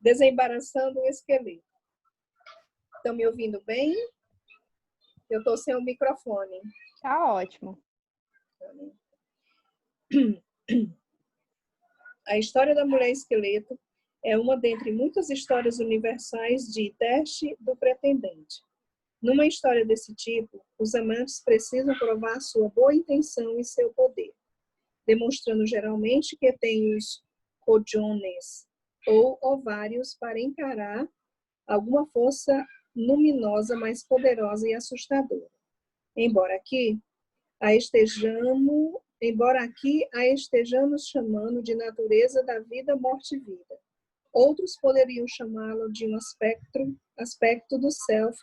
Desembaraçando o esqueleto. Estão me ouvindo bem? Eu estou sem o microfone. Tá ótimo. A história da mulher esqueleto é uma dentre muitas histórias universais de teste do pretendente. Numa história desse tipo, os amantes precisam provar sua boa intenção e seu poder, demonstrando geralmente que têm os cojones ou ovários para encarar alguma força luminosa mais poderosa e assustadora. Embora aqui a estejamos chamando de natureza da vida, morte e vida. Outros poderiam chamá-lo de um aspecto do self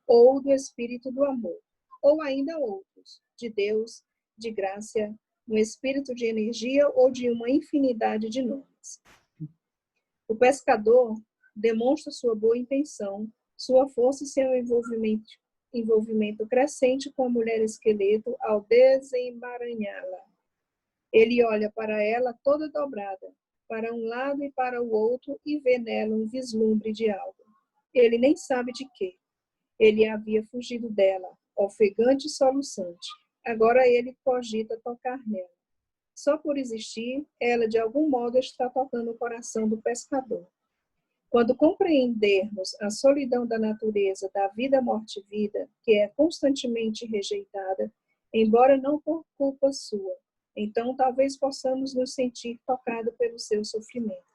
ou do espírito do amor. Ou ainda outros, de Deus, de graça, um espírito de energia ou de uma infinidade de nomes. O pescador demonstra sua boa intenção, sua força e seu envolvimento crescente com a mulher esqueleto ao desemaranhá-la. Ele olha para ela toda dobrada, para um lado e para o outro, e vê nela um vislumbre de algo. Ele nem sabe de quê. Ele havia fugido dela, ofegante e soluçante. Agora ele cogita tocar nela. Só por existir, ela de algum modo está tocando o coração do pescador. Quando compreendermos a solidão da natureza da vida, morte e vida, que é constantemente rejeitada, embora não por culpa sua, então talvez possamos nos sentir tocados pelo seu sofrimento.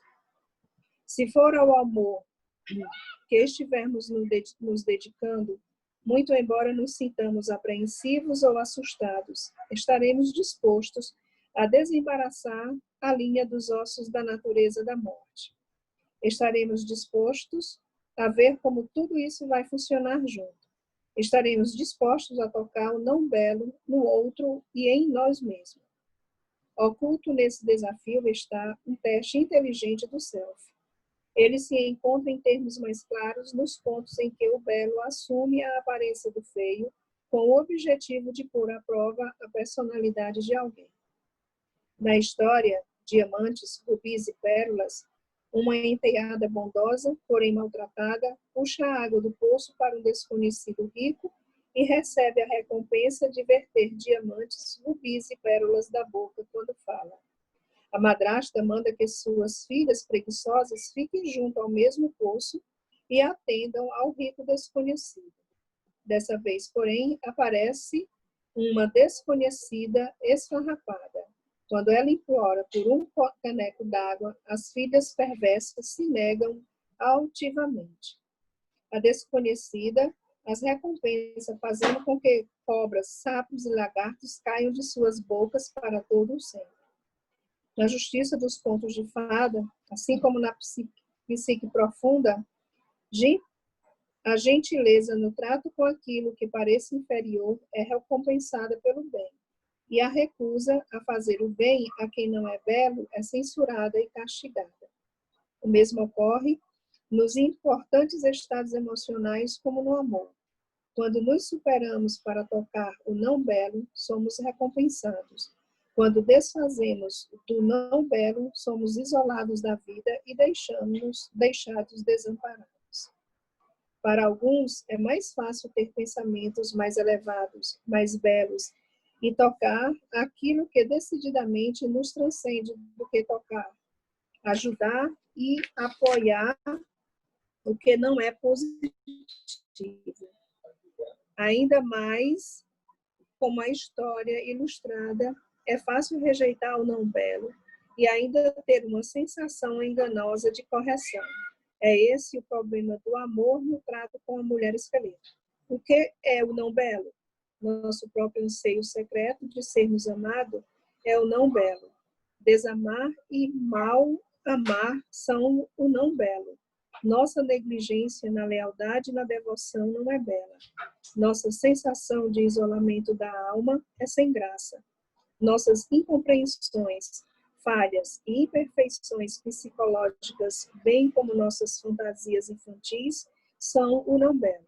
Se for ao amor que estivermos nos dedicando, muito embora nos sintamos apreensivos ou assustados, estaremos dispostos a desembaraçar a linha dos ossos da natureza da morte. Estaremos dispostos a ver como tudo isso vai funcionar junto. Estaremos dispostos a tocar o não belo no outro e em nós mesmos. Oculto nesse desafio está um teste inteligente do self. Ele se encontra em termos mais claros nos pontos em que o belo assume a aparência do feio, com o objetivo de pôr à prova a personalidade de alguém. Na história, diamantes, rubis e pérolas, uma enteada bondosa, porém maltratada, puxa a água do poço para um desconhecido rico e recebe a recompensa de verter diamantes, rubis e pérolas da boca quando fala. A madrasta manda que suas filhas preguiçosas fiquem junto ao mesmo poço e atendam ao rico desconhecido. Dessa vez, porém, aparece uma desconhecida esfarrapada. Quando ela implora por um caneco d'água, as filhas perversas se negam altivamente. A desconhecida as recompensa, fazendo com que cobras, sapos e lagartos caiam de suas bocas para todo o sempre. Na justiça dos contos de fada, assim como na psique profunda, a gentileza no trato com aquilo que parece inferior é recompensada pelo bem, e a recusa a fazer o bem a quem não é belo é censurada e castigada. O mesmo ocorre nos importantes estados emocionais como no amor. Quando nos superamos para tocar o não belo, somos recompensados. Quando desfazemos do não belo, somos isolados da vida e deixados desamparados. Para alguns, é mais fácil ter pensamentos mais elevados, mais belos, e tocar aquilo que decididamente nos transcende do que tocar. Ajudar e apoiar o que não é positivo. Ainda mais, como a história ilustrada, é fácil rejeitar o não belo e ainda ter uma sensação enganosa de correção. É esse o problema do amor no trato com a mulher esqueleto. O que é o não belo? Nosso próprio anseio secreto de sermos amados é o não belo. Desamar e mal amar são o não belo. Nossa negligência na lealdade e na devoção não é bela. Nossa sensação de isolamento da alma é sem graça. Nossas incompreensões, falhas e imperfeições psicológicas, bem como nossas fantasias infantis, são o não belo.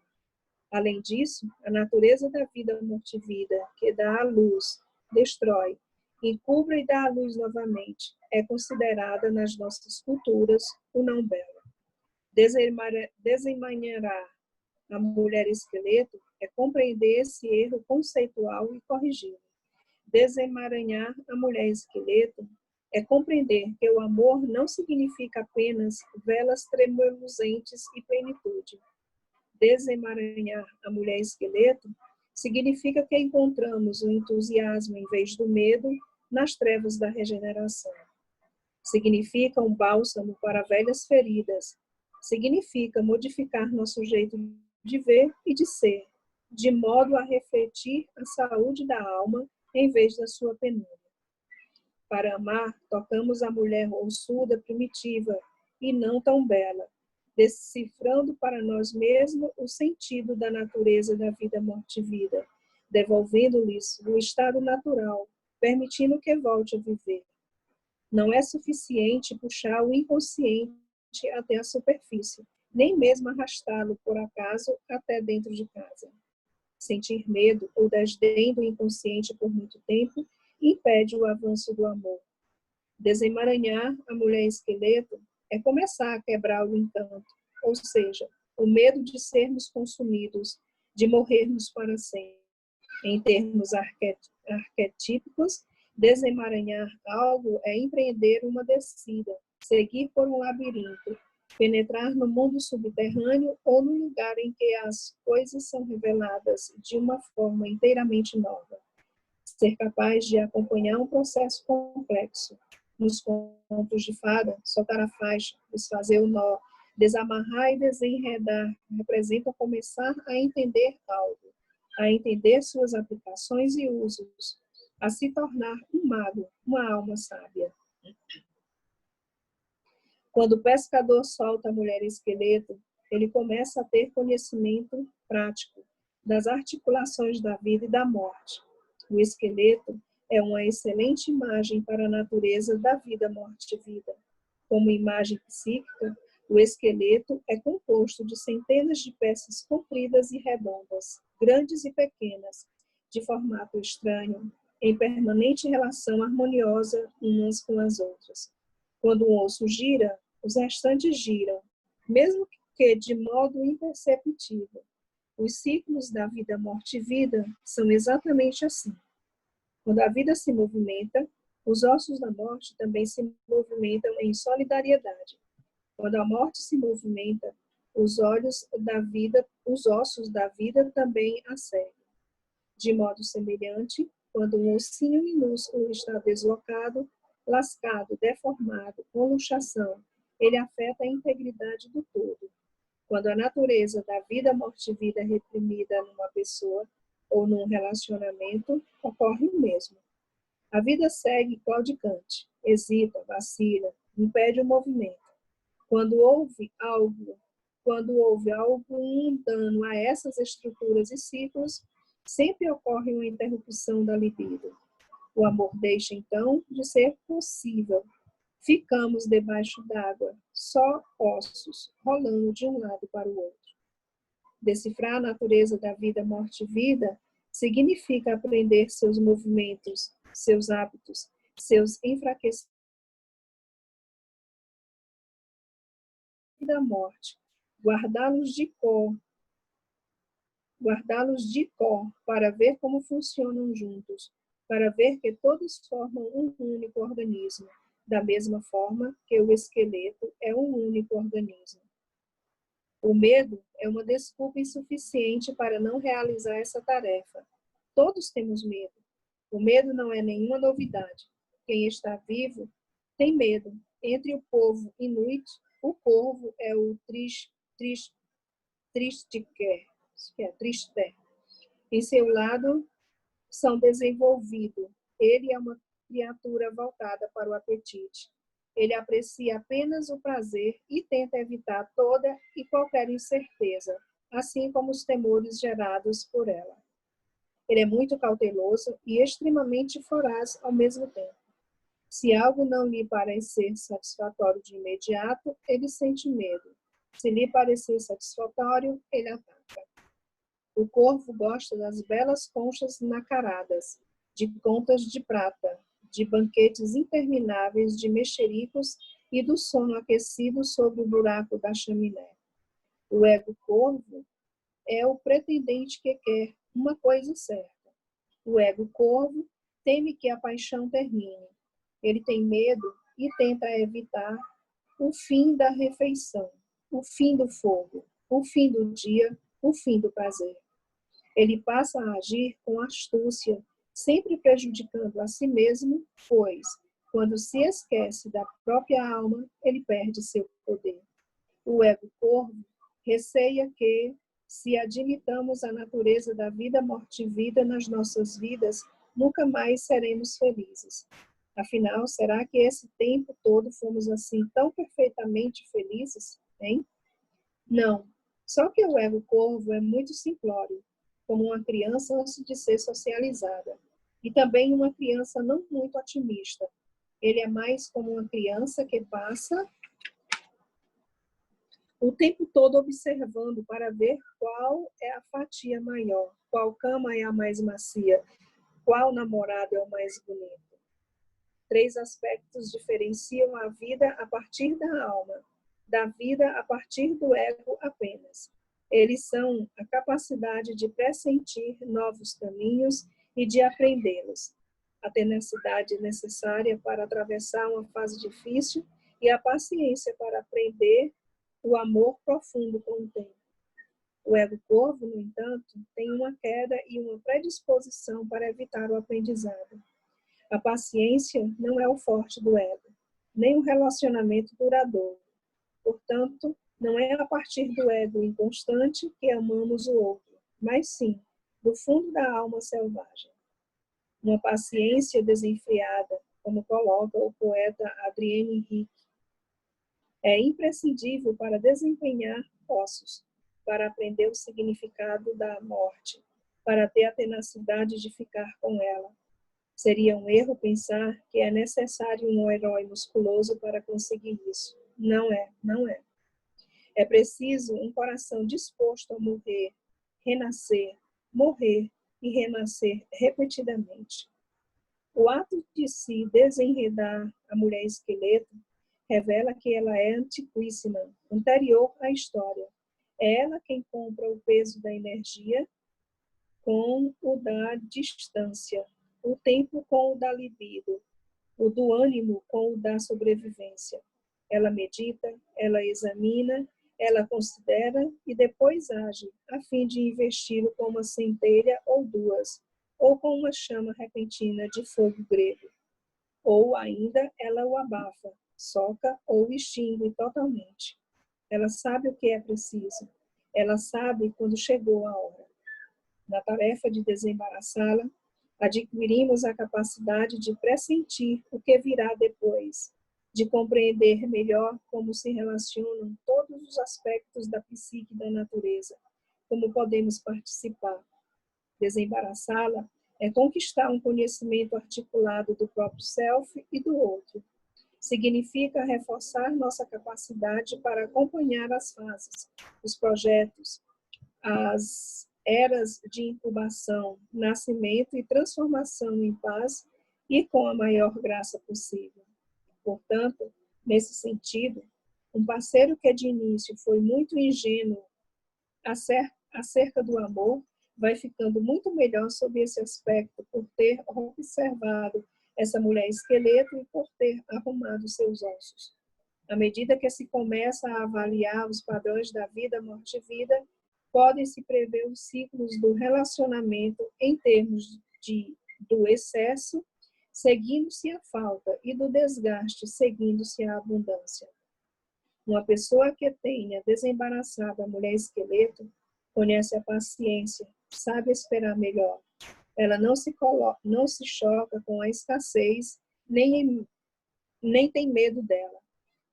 Além disso, a natureza da vida morte-vida, que dá à luz, destrói, encubra e dá à luz novamente. É considerada nas nossas culturas o não belo. Desemmanharar a mulher esqueleto é compreender esse erro conceitual e corrigi-lo. Desemaranhar a mulher esqueleto é compreender que o amor não significa apenas velas tremulosentes e plenitude. Desemaranhar a mulher esqueleto significa que encontramos o entusiasmo em vez do medo nas trevas da regeneração. Significa um bálsamo para velhas feridas. Significa modificar nosso jeito de ver e de ser, de modo a refletir a saúde da alma em vez da sua penúria. Para amar, tocamos a mulher ossuda primitiva e não tão bela, decifrando para nós mesmos o sentido da natureza da vida, morte e vida, devolvendo-lhes o estado natural, permitindo que volte a viver. Não é suficiente puxar o inconsciente até a superfície, nem mesmo arrastá-lo, por acaso, até dentro de casa. Sentir medo ou desdém do inconsciente por muito tempo impede o avanço do amor. Desemaranhar a mulher esqueleto é começar a quebrar o encanto, ou seja, o medo de sermos consumidos, de morrermos para sempre. Em termos arquetípicos, desemaranhar algo é empreender uma descida, seguir por um labirinto, penetrar no mundo subterrâneo ou no lugar em que as coisas são reveladas de uma forma inteiramente nova. Ser capaz de acompanhar um processo complexo. Nos contos de fada, soltar a faixa, desfazer o nó, desamarrar e desenredar representa começar a entender algo, a entender suas aplicações e usos, a se tornar um mago, uma alma sábia. Quando o pescador solta a mulher esqueleto, ele começa a ter conhecimento prático das articulações da vida e da morte. O esqueleto é uma excelente imagem para a natureza da vida, morte e vida. Como imagem psíquica, o esqueleto é composto de centenas de peças compridas e redondas, grandes e pequenas, de formato estranho, em permanente relação harmoniosa umas com as outras. Quando um osso gira, os restantes giram, mesmo que de modo imperceptível. Os ciclos da vida, morte e vida são exatamente assim. Quando a vida se movimenta, os ossos da morte também se movimentam em solidariedade. Quando a morte se movimenta, os ossos da vida também a seguem. De modo semelhante, quando um ossinho minúsculo está deslocado, lascado, deformado, com luxação, ele afeta a integridade do todo. Quando a natureza da vida, morte e vida é reprimida numa pessoa ou num relacionamento, ocorre o mesmo. A vida segue claudicante, hesita, vacila, impede o movimento. Quando houve algum dano a essas estruturas e ciclos, sempre ocorre uma interrupção da libido. O amor deixa, então, de ser possível. Ficamos debaixo d'água, só ossos, rolando de um lado para o outro. Decifrar a natureza da vida, morte e vida significa aprender seus movimentos, seus hábitos, seus enfraquecimentos da morte, guardá-los de cor para ver como funcionam juntos, para ver que todos formam um único organismo, da mesma forma que o esqueleto é um único organismo. O medo é uma desculpa insuficiente para não realizar essa tarefa. Todos temos medo. O medo não é nenhuma novidade. Quem está vivo tem medo. Entre o povo inuit, o corvo é o trister. Em seu lado, são desenvolvido. Ele é uma criatura voltada para o apetite. Ele aprecia apenas o prazer e tenta evitar toda e qualquer incerteza, assim como os temores gerados por ela. Ele é muito cauteloso e extremamente voraz ao mesmo tempo. Se algo não lhe parecer satisfatório de imediato, ele sente medo. Se lhe parecer satisfatório, ele ataca. O corvo gosta das belas conchas nacaradas, de contas de prata, de banquetes intermináveis de mexericos e do sono aquecido sobre o buraco da chaminé. O ego corvo é o pretendente que quer uma coisa certa. O ego corvo teme que a paixão termine. Ele tem medo e tenta evitar o fim da refeição, o fim do fogo, o fim do dia, o fim do prazer. Ele passa a agir com astúcia, sempre prejudicando a si mesmo, pois, quando se esquece da própria alma, ele perde seu poder. O ego corvo receia que, se admitamos a natureza da vida, morte e vida nas nossas vidas, nunca mais seremos felizes. Afinal, será que esse tempo todo fomos assim tão perfeitamente felizes, hein? Não. Só que o ego corvo é muito simplório, como uma criança antes de ser socializada. E também uma criança não muito otimista. Ele é mais como uma criança que passa o tempo todo observando para ver qual é a fatia maior, qual cama é a mais macia, qual namorado é o mais bonito. 3 aspectos diferenciam a vida a partir da alma, da vida a partir do ego apenas. Eles são a capacidade de pressentir novos caminhos e de aprendê-los, a tenacidade necessária para atravessar uma fase difícil e a paciência para aprender o amor profundo com o tempo. O ego corvo, no entanto, tem uma queda e uma predisposição para evitar o aprendizado. A paciência não é o forte do ego, nem o relacionamento duradouro. Portanto, não é a partir do ego inconstante que amamos o outro, mas sim do fundo da alma selvagem. Uma paciência desenfreada, como coloca o poeta Adrienne Henrique, é imprescindível para desempenhar postos, para aprender o significado da morte, para ter a tenacidade de ficar com ela. Seria um erro pensar que é necessário um herói musculoso para conseguir isso. Não é, não é. É preciso um coração disposto a morrer, renascer, morrer e renascer repetidamente. O ato de se desenredar a mulher esqueleto revela que ela é antiquíssima, anterior à história. É ela quem compra o peso da energia com o da distância, o tempo com o da libido, o do ânimo com o da sobrevivência. Ela medita, ela examina, ela considera e depois age, a fim de investi-lo com uma centelha ou duas, ou com uma chama repentina de fogo grego. Ou ainda ela o abafa, soca ou extingue totalmente. Ela sabe o que é preciso. Ela sabe quando chegou a hora. Na tarefa de desembaraçá-la, adquirimos a capacidade de pressentir o que virá depois, de compreender melhor como se relacionam todos os aspectos da psique da natureza, como podemos participar. Desembaraçá-la é conquistar um conhecimento articulado do próprio self e do outro. Significa reforçar nossa capacidade para acompanhar as fases, os projetos, as eras de incubação, nascimento e transformação em paz e com a maior graça possível. Portanto, nesse sentido, um parceiro que de início foi muito ingênuo acerca do amor vai ficando muito melhor sob esse aspecto por ter observado essa mulher esqueleto e por ter arrumado seus ossos. À medida que se começa a avaliar os padrões da vida, morte e vida, podem-se prever os ciclos do relacionamento em termos do excesso, seguindo-se a falta, e do desgaste, seguindo-se a abundância. Uma pessoa que tenha desembaraçado a mulher esqueleto conhece a paciência, sabe esperar melhor. Ela não se choca com a escassez, nem tem medo dela.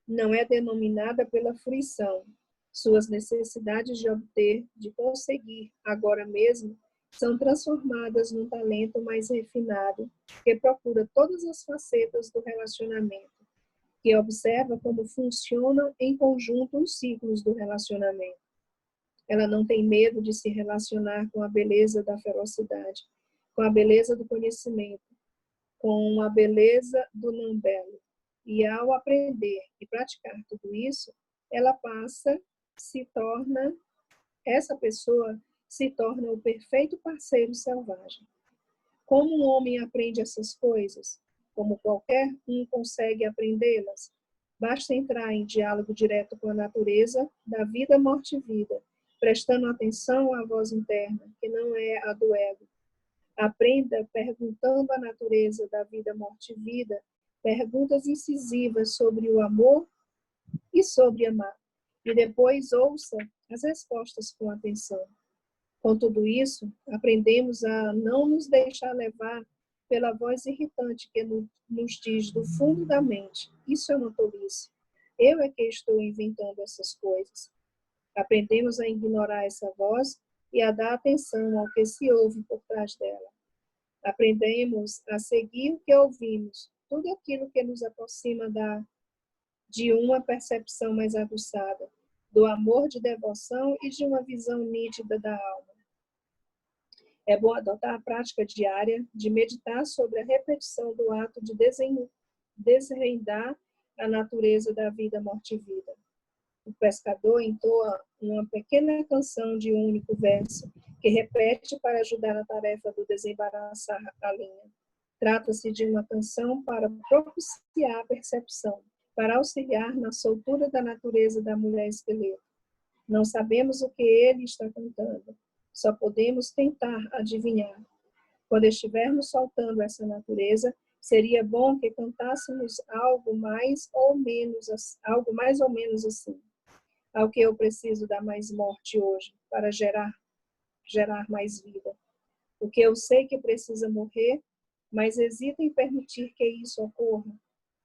Não é denominada pela fruição. Suas necessidades de obter, de conseguir, agora mesmo, são transformadas num talento mais refinado, que procura todas as facetas do relacionamento, que observa como funcionam em conjunto os ciclos do relacionamento. Ela não tem medo de se relacionar com a beleza da ferocidade, com a beleza do conhecimento, com a beleza do não belo. E ao aprender e praticar tudo isso, essa pessoa se torna o perfeito parceiro selvagem. Como um homem aprende essas coisas? Como qualquer um consegue aprendê-las? Basta entrar em diálogo direto com a natureza da vida, morte e vida, prestando atenção à voz interna, que não é a do ego. Aprenda perguntando à natureza da vida, morte e vida, perguntas incisivas sobre o amor e sobre amar. E depois ouça as respostas com atenção. Com tudo isso, aprendemos a não nos deixar levar pela voz irritante que nos diz do fundo da mente: isso é uma tolice. Eu é que estou inventando essas coisas. Aprendemos a ignorar essa voz e a dar atenção ao que se ouve por trás dela. Aprendemos a seguir o que ouvimos, tudo aquilo que nos aproxima de uma percepção mais aguçada, do amor de devoção e de uma visão nítida da alma. É bom adotar a prática diária de meditar sobre a repetição do ato de desvendar a natureza da vida, morte e vida. O pescador entoa uma pequena canção de um único verso, que repete para ajudar na tarefa do desembaraçar a linha. Trata-se de uma canção para propiciar a percepção, para auxiliar na soltura da natureza da mulher esqueleto. Não sabemos o que ele está cantando, só podemos tentar adivinhar. Quando estivermos soltando essa natureza, seria bom que cantássemos algo mais ou menos assim. Ao que eu preciso dar mais morte hoje, para gerar mais vida. O que eu sei que precisa morrer, mas hesito em permitir que isso ocorra.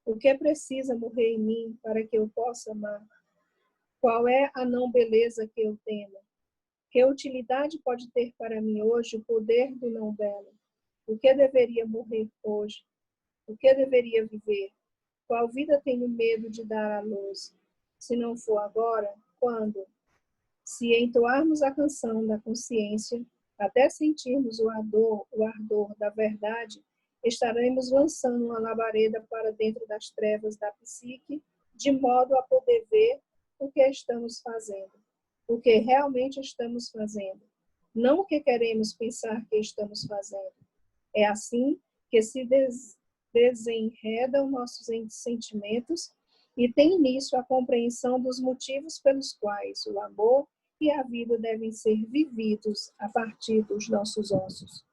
O que precisa morrer em mim para que eu possa amar? Qual é a não beleza que eu temo? Que utilidade pode ter para mim hoje o poder do não belo? O que deveria morrer hoje? O que deveria viver? Qual vida tenho medo de dar à luz? Se não for agora, quando? Se entoarmos a canção da consciência, até sentirmos o ardor da verdade, estaremos lançando uma labareda para dentro das trevas da psique, de modo a poder ver o que estamos fazendo, o que realmente estamos fazendo, não o que queremos pensar que estamos fazendo. É assim que se desenredam nossos sentimentos e tem início a compreensão dos motivos pelos quais o amor e a vida devem ser vividos a partir dos nossos ossos.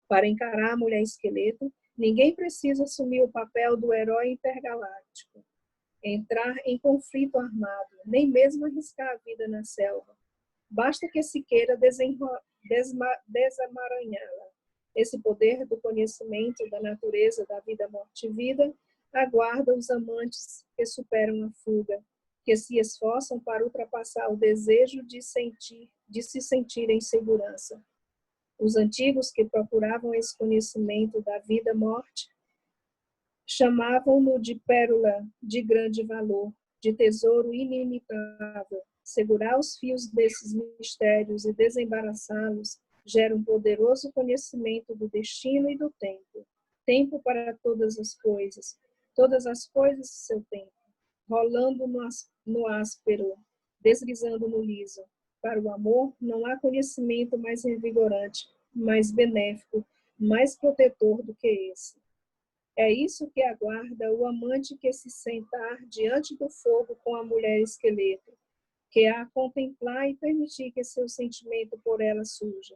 Para encarar a mulher esqueleto, ninguém precisa assumir o papel do herói intergaláctico, entrar em conflito armado, nem mesmo arriscar a vida na selva. Basta que se queira desamaranhá-la. Esse poder do conhecimento da natureza da vida, morte e vida aguarda os amantes que superam a fuga, que se esforçam para ultrapassar o desejo de se sentir em segurança. Os antigos que procuravam esse conhecimento da vida, morte, chamavam-no de pérola de grande valor, de tesouro inimitável. Segurar os fios desses mistérios e desembaraçá-los gera um poderoso conhecimento do destino e do tempo. Tempo para todas as coisas seu tempo, rolando no áspero, deslizando no liso. Para o amor, não há conhecimento mais revigorante, mais benéfico, mais protetor do que esse. É isso que aguarda o amante que se sentar diante do fogo com a mulher esqueleto, que a contemplar e permitir que seu sentimento por ela surja.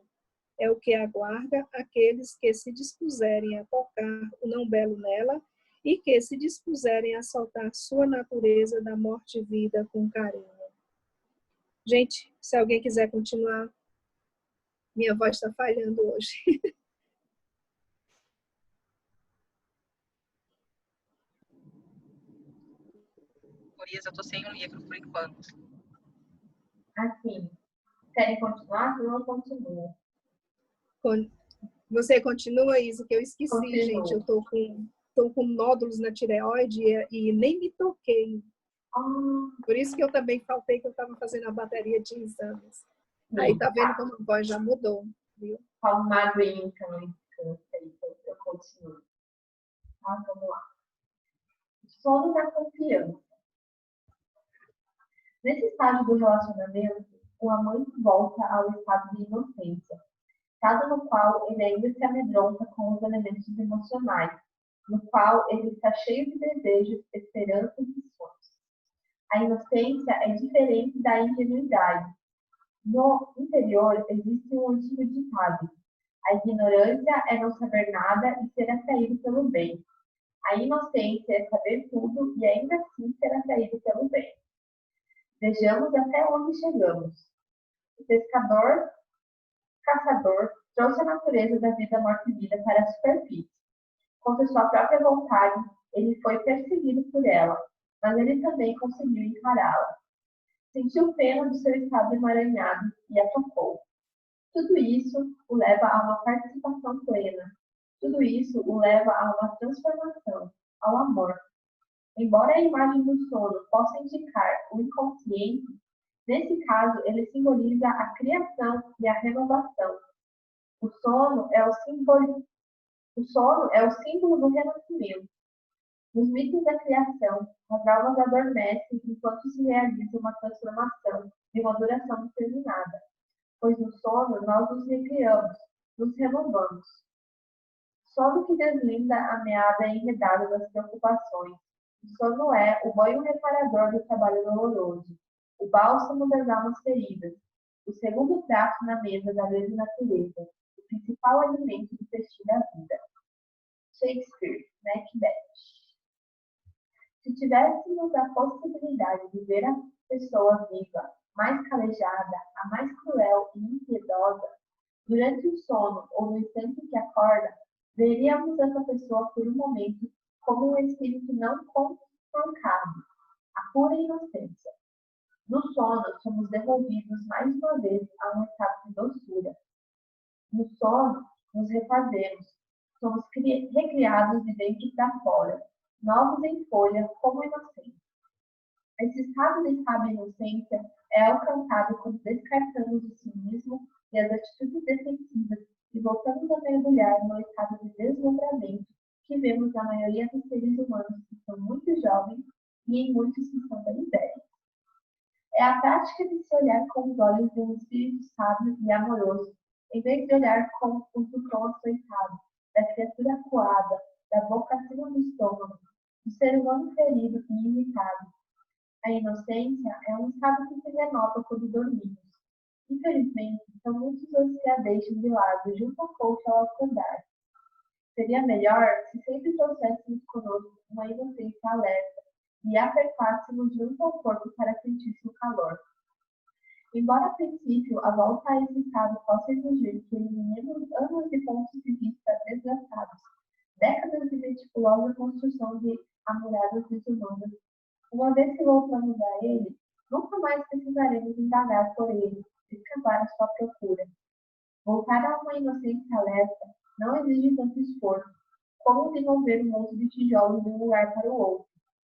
É o que aguarda aqueles que se dispuserem a tocar o não belo nela e que se dispuserem a soltar sua natureza da morte e vida com carinho. Gente, se alguém quiser continuar, minha voz está falhando hoje. Gurias, eu tô sem um livro por enquanto. Assim, querem continuar? Eu não continuo. Você continua, Isa, que eu esqueci, Continuo. gente. Eu tô com nódulos na tireoide e nem me toquei. Por isso que eu também faltei, que eu estava fazendo a bateria de exames. Aí tá vendo como a voz já mudou, viu? Fala uma aguinha, então, eu continuo. tá? Vamos lá. Sono da confiança. Nesse estágio do relacionamento, o amante volta ao estado de inocência, estado no qual ele ainda se amedronta com os elementos emocionais, no qual ele está cheio de desejos, esperanças e sonhos. A inocência é diferente da ingenuidade. No interior existe um antigo ditado: a ignorância é não saber nada e ser atraído pelo bem. A inocência é saber tudo e ainda assim ser atraído pelo bem. Vejamos até onde chegamos. O pescador, caçador, trouxe a natureza da vida, morte e vida para a superfície. Contra sua própria vontade, ele foi perseguido por ela, mas ele também conseguiu encará-la. Sentiu pena do seu estado emaranhado e a tocou. Tudo isso o leva a uma participação plena. Tudo isso o leva a uma transformação, ao amor. Embora a imagem do sono possa indicar o inconsciente, nesse caso ele simboliza a criação e a renovação. O sono é o símbolo do renascimento. Nos mitos da criação, as almas adormecem enquanto se realiza uma transformação de uma duração determinada, pois no sono nós nos recriamos, nos renovamos. Sono que deslinda a meada enredada das preocupações. O sono é o banho reparador do trabalho doloroso, o bálsamo das almas feridas, o segundo prato na mesa da grande natureza, o principal alimento do festim da vida. Shakespeare, Macbeth. Se tivéssemos a possibilidade de ver a pessoa viva, mais calejada, a mais cruel e impiedosa, durante o sono ou no instante que acorda, veríamos essa pessoa por um momento como um espírito não conforcado, a pura inocência. No sono, somos devolvidos mais uma vez a um estado de doçura. No sono, nos refazemos, somos recriados de dentro para fora, novos em folha, como inocentes. Esse estado de sábia inocência é alcançado quando descartamos o cinismo e as atitudes defensivas e voltamos a mergulhar no estado de deslumbramento que vemos na maioria dos seres humanos que são muito jovens e em muitos que são bem velhos. É a prática de se olhar com os olhos de um espírito sábio e amoroso, em vez de olhar com o do cão açoitado, da criatura acuada, da boca acima do estômago, do ser humano ferido e imitado. A inocência é um estado que se renova quando dormimos. Infelizmente, são muitos os que a deixam de lado junto à colcha ao acordar. Seria melhor se sempre trouxéssemos conosco uma inocência alerta e a apertássemos junto ao corpo para sentir seu calor. Embora a princípio a volta a esse estado possa exigir que eliminemos anos de pontos de vista desgastados, décadas de meticulosa construção de amoradas desumanas, uma vez que voltamos a ele, nunca mais precisaremos indagar por ele, escavar a sua procura. Voltar a uma inocência alerta não exige tanto esforço, como desenvolver um monte de tijolos de um lugar para o outro,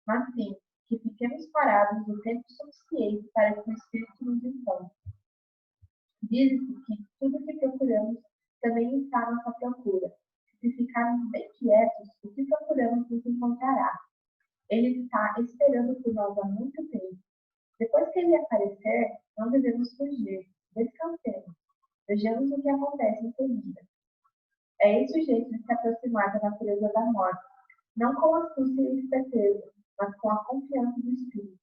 mas sim que fiquemos parados o tempo suficiente para que o Espírito nos encontre. Diz-se que tudo que procuramos também está à nossa procura. Se ficarmos bem quietos, o que procuramos nos encontrará. Ele está esperando por nós há muito tempo. Depois que ele aparecer, não devemos fugir. Descansemos. Vejamos o que acontece em seguida. É esse o jeito de se aproximar da natureza da morte, não com astúcia e esperteza, mas com a confiança do Espírito.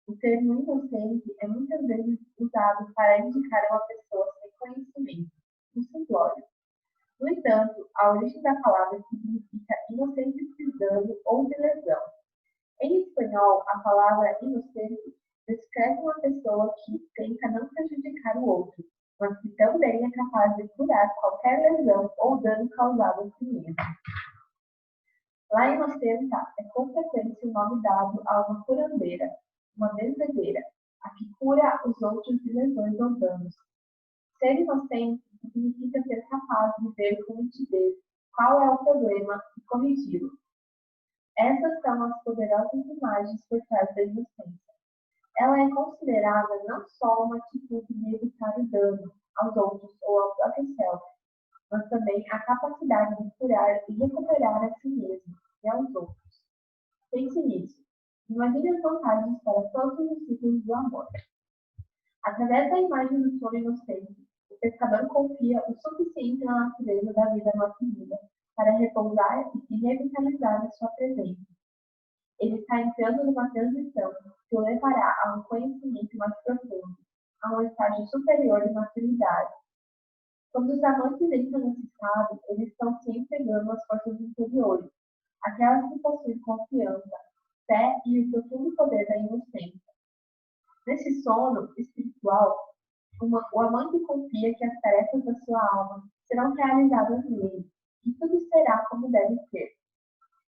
O termo inocente é muitas vezes usado para indicar uma pessoa sem conhecimento, um simplório. No entanto, a origem da palavra significa inocente de dano ou de lesão. Em espanhol, a palavra inocente descreve uma pessoa que tenta não prejudicar o outro, mas que também é capaz de curar qualquer lesão ou dano causado a si mesmo. La inocenta é com frequência o nome dado a uma curandeira, uma benzedeira, a que cura os outros de lesões ou danos. Ser inocente significa ser capaz de ver com nitidez qual é o problema e corrigi-lo. Essas são as poderosas imagens por trás da inocência. Ela é considerada não só uma atitude de evitar o dano aos outros ou ao próprio self, mas também a capacidade de curar e recuperar a si mesmo e aos outros. Pense nisso. Imagine as vantagens para todos os ciclos do amor. Através da imagem do sono inocente, o pescador confia o suficiente na natureza da vida morta-vida para repousar e revitalizar a sua presença. Ele está entrando numa transição que o levará a um conhecimento mais profundo, a um estágio superior de maturidade. Quando os amantes entram nesse estado, eles estão se entregando às forças interiores, aquelas que possuem confiança, fé e o profundo poder da inocência. Nesse sono espiritual, o amante confia que as tarefas da sua alma serão realizadas nele, e tudo será como deve ser.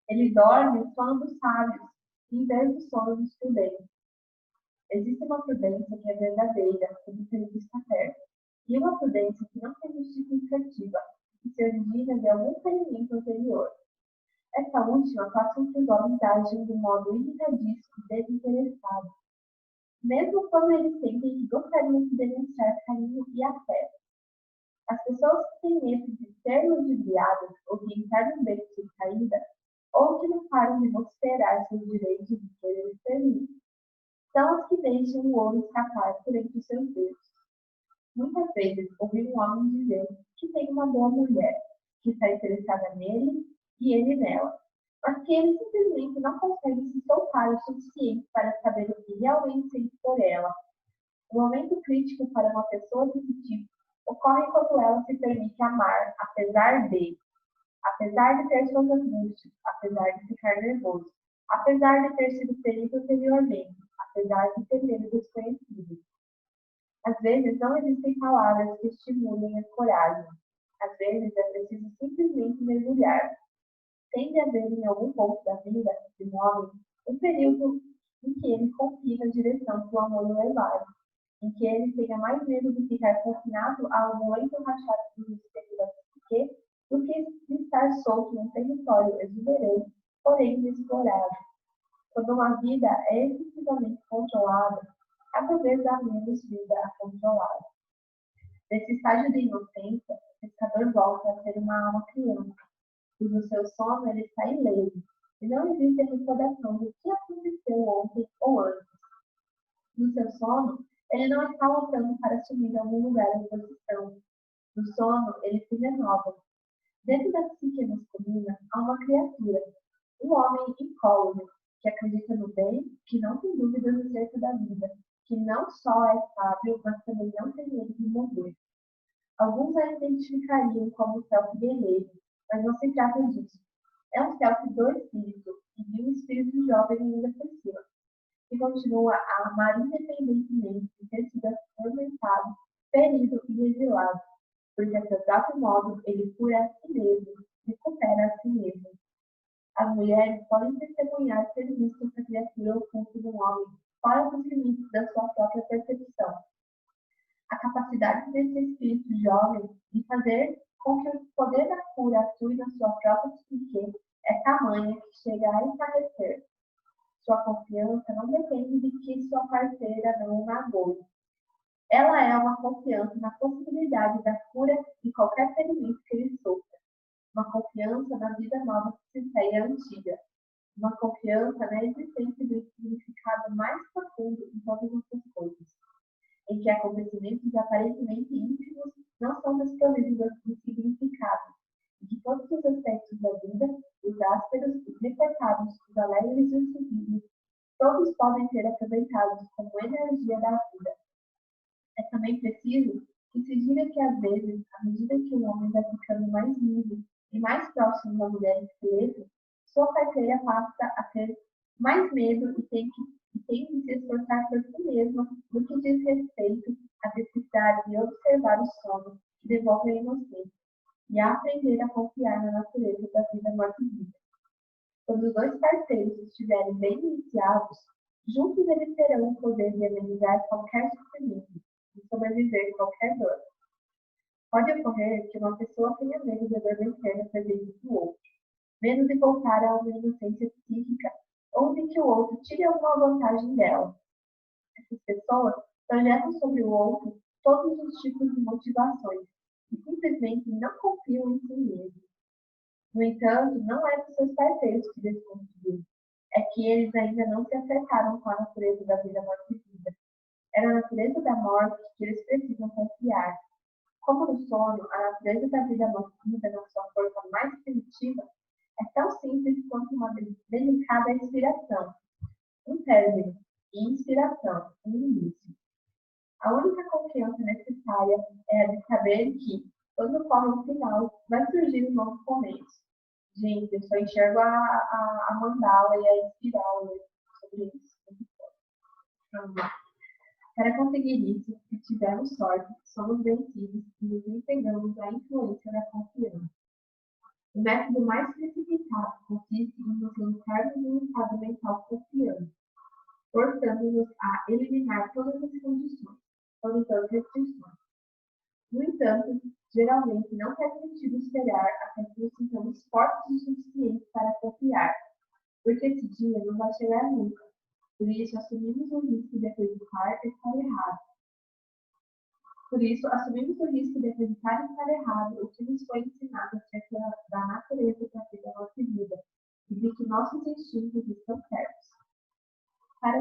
Ele dorme o sono dos sábios, em vez do sono dos prudentes. Existe uma prudência que é verdadeira, quando o perigo está perto, e uma prudência que não tem justificativa, que se origina de algum ferimento anterior. Essa última faz com que os homens agem de modo irritadiço e desinteressado, mesmo quando eles sentem que gostariam de demonstrar carinho e afeto. As pessoas que têm medo de ser ludibriadas ou de entrar num beco sem saída, ou que não param de vociferar seus direitos de querer servir, são as que deixam o ouro escapar por entre os seus dedos. Muitas vezes ouvi um homem dizer que tem uma boa mulher, que está interessada nele e ele nela, mas que ele simplesmente não consegue se soltar o suficiente para saber o que realmente sente por ela. O momento crítico para uma pessoa desse tipo ocorre quando ela se permite amar, apesar de ter suas angústias, apesar de ficar nervoso, apesar de ter sido ferido anteriormente, apesar de ter medo desconhecido. Às vezes não existem palavras que estimulem a coragem. Às vezes é preciso simplesmente mergulhar. Tem de haver em algum ponto da vida de um homem um período em que ele confie na direção do amor elevado, em que ele tenha mais medo de ficar confinado a um lento rachado dos espelhos da psique do que de estar solto num território exuberante, porém inexplorado. Quando uma vida é excessivamente controlada, cada vez há menos vida a controlar. Nesse estágio de inocência, o pescador volta a ser uma alma criança, e no seu sono ele está ileso, e não existe a recordação do que aconteceu ontem ou antes. No seu sono, ele não está lutando para assumir algum lugar em posição. No sono, ele se renova. Dentro da psique masculina, há uma criatura, um homem incólume, que acredita no bem, que não tem dúvidas acerca da vida, que não só é sábio, mas também não tem medo de morrer. Alguns a identificariam como self guerreiro, mas não se trata disso. É um self do espírito, e de um espírito jovem ainda por cima, que continua a amar independentemente de ter sido atormentado, ferido e exilado, porque a seu próprio modo ele cura a si mesmo, recupera a si mesmo. As mulheres podem testemunhar ter visto essa criatura oculta de um homem fora dos limites da sua própria percepção. A capacidade desse espírito jovem de fazer com que o poder da cura atue na sua própria psique é tamanha que chega a entardecer. Sua confiança não depende de que sua parceira não o magoe. Ela é uma confiança na possibilidade da cura de qualquer ferimento que ele sofra. Uma confiança na vida nova que se segue à antiga. Uma confiança na existência do significado mais profundo em todas as coisas, em que acontecimentos aparentemente íntimos não são desprovidos de significado, e que todos os aspectos da vida, os ásperos, os recortados, os alegres e os sublimes, todos podem ser aproveitados como energia da vida. É também preciso que se diga que, às vezes, à medida que o homem vai ficando mais livre e mais próximo da mulher esqueleto, sua parceira passa a ter mais medo e tem de se esforçar por si mesma no que diz respeito a decifrar e observar os sonhos que devolvem a inocência e a aprender a confiar na natureza da vida morta-vida. Quando os dois parceiros estiverem bem iniciados, juntos eles terão o poder de amenizar qualquer sofrimento e sobreviver qualquer dor. Pode ocorrer que uma pessoa tenha medo de adormecer na presença do outro, medo de voltar a uma inocência psíquica ou de que o outro tire alguma vantagem dela. Essas pessoas projetam sobre o outro todos os tipos de motivações, e simplesmente não confiam em si mesmos. No entanto, não é dos seus parceiros que desconfiam, é que eles ainda não se acertaram com a natureza da vida, morte e vida. É na natureza da morte que eles precisam confiar. Como no sono, a natureza da vida, morte e vida, na sua forma mais primitiva, é tão simples quanto uma delicada inspiração, um término, e inspiração, um início. A única confiança necessária é a de saber que, quando ocorre um final, vai surgir um novo começo. Gente, eu só enxergo a mandala e a espiral sobre isso. Para conseguir isso, se tivermos sorte, somos vencidos e nos entregamos à influência da confiança. O método mais precipitado consiste em nos lançarmos num estado mental confiante, forçando-nos a eliminar todas as condições, todas as restrições. No entanto, geralmente não faz sentido esperar até que nos sintamos fortes o suficiente para confiar, porque esse dia não vai chegar nunca. Por isso, assumimos o risco de acreditar e estar errado. O que nos foi ensinado acerca da natureza da vida nossa vida e de que nossos instintos estão certos. Para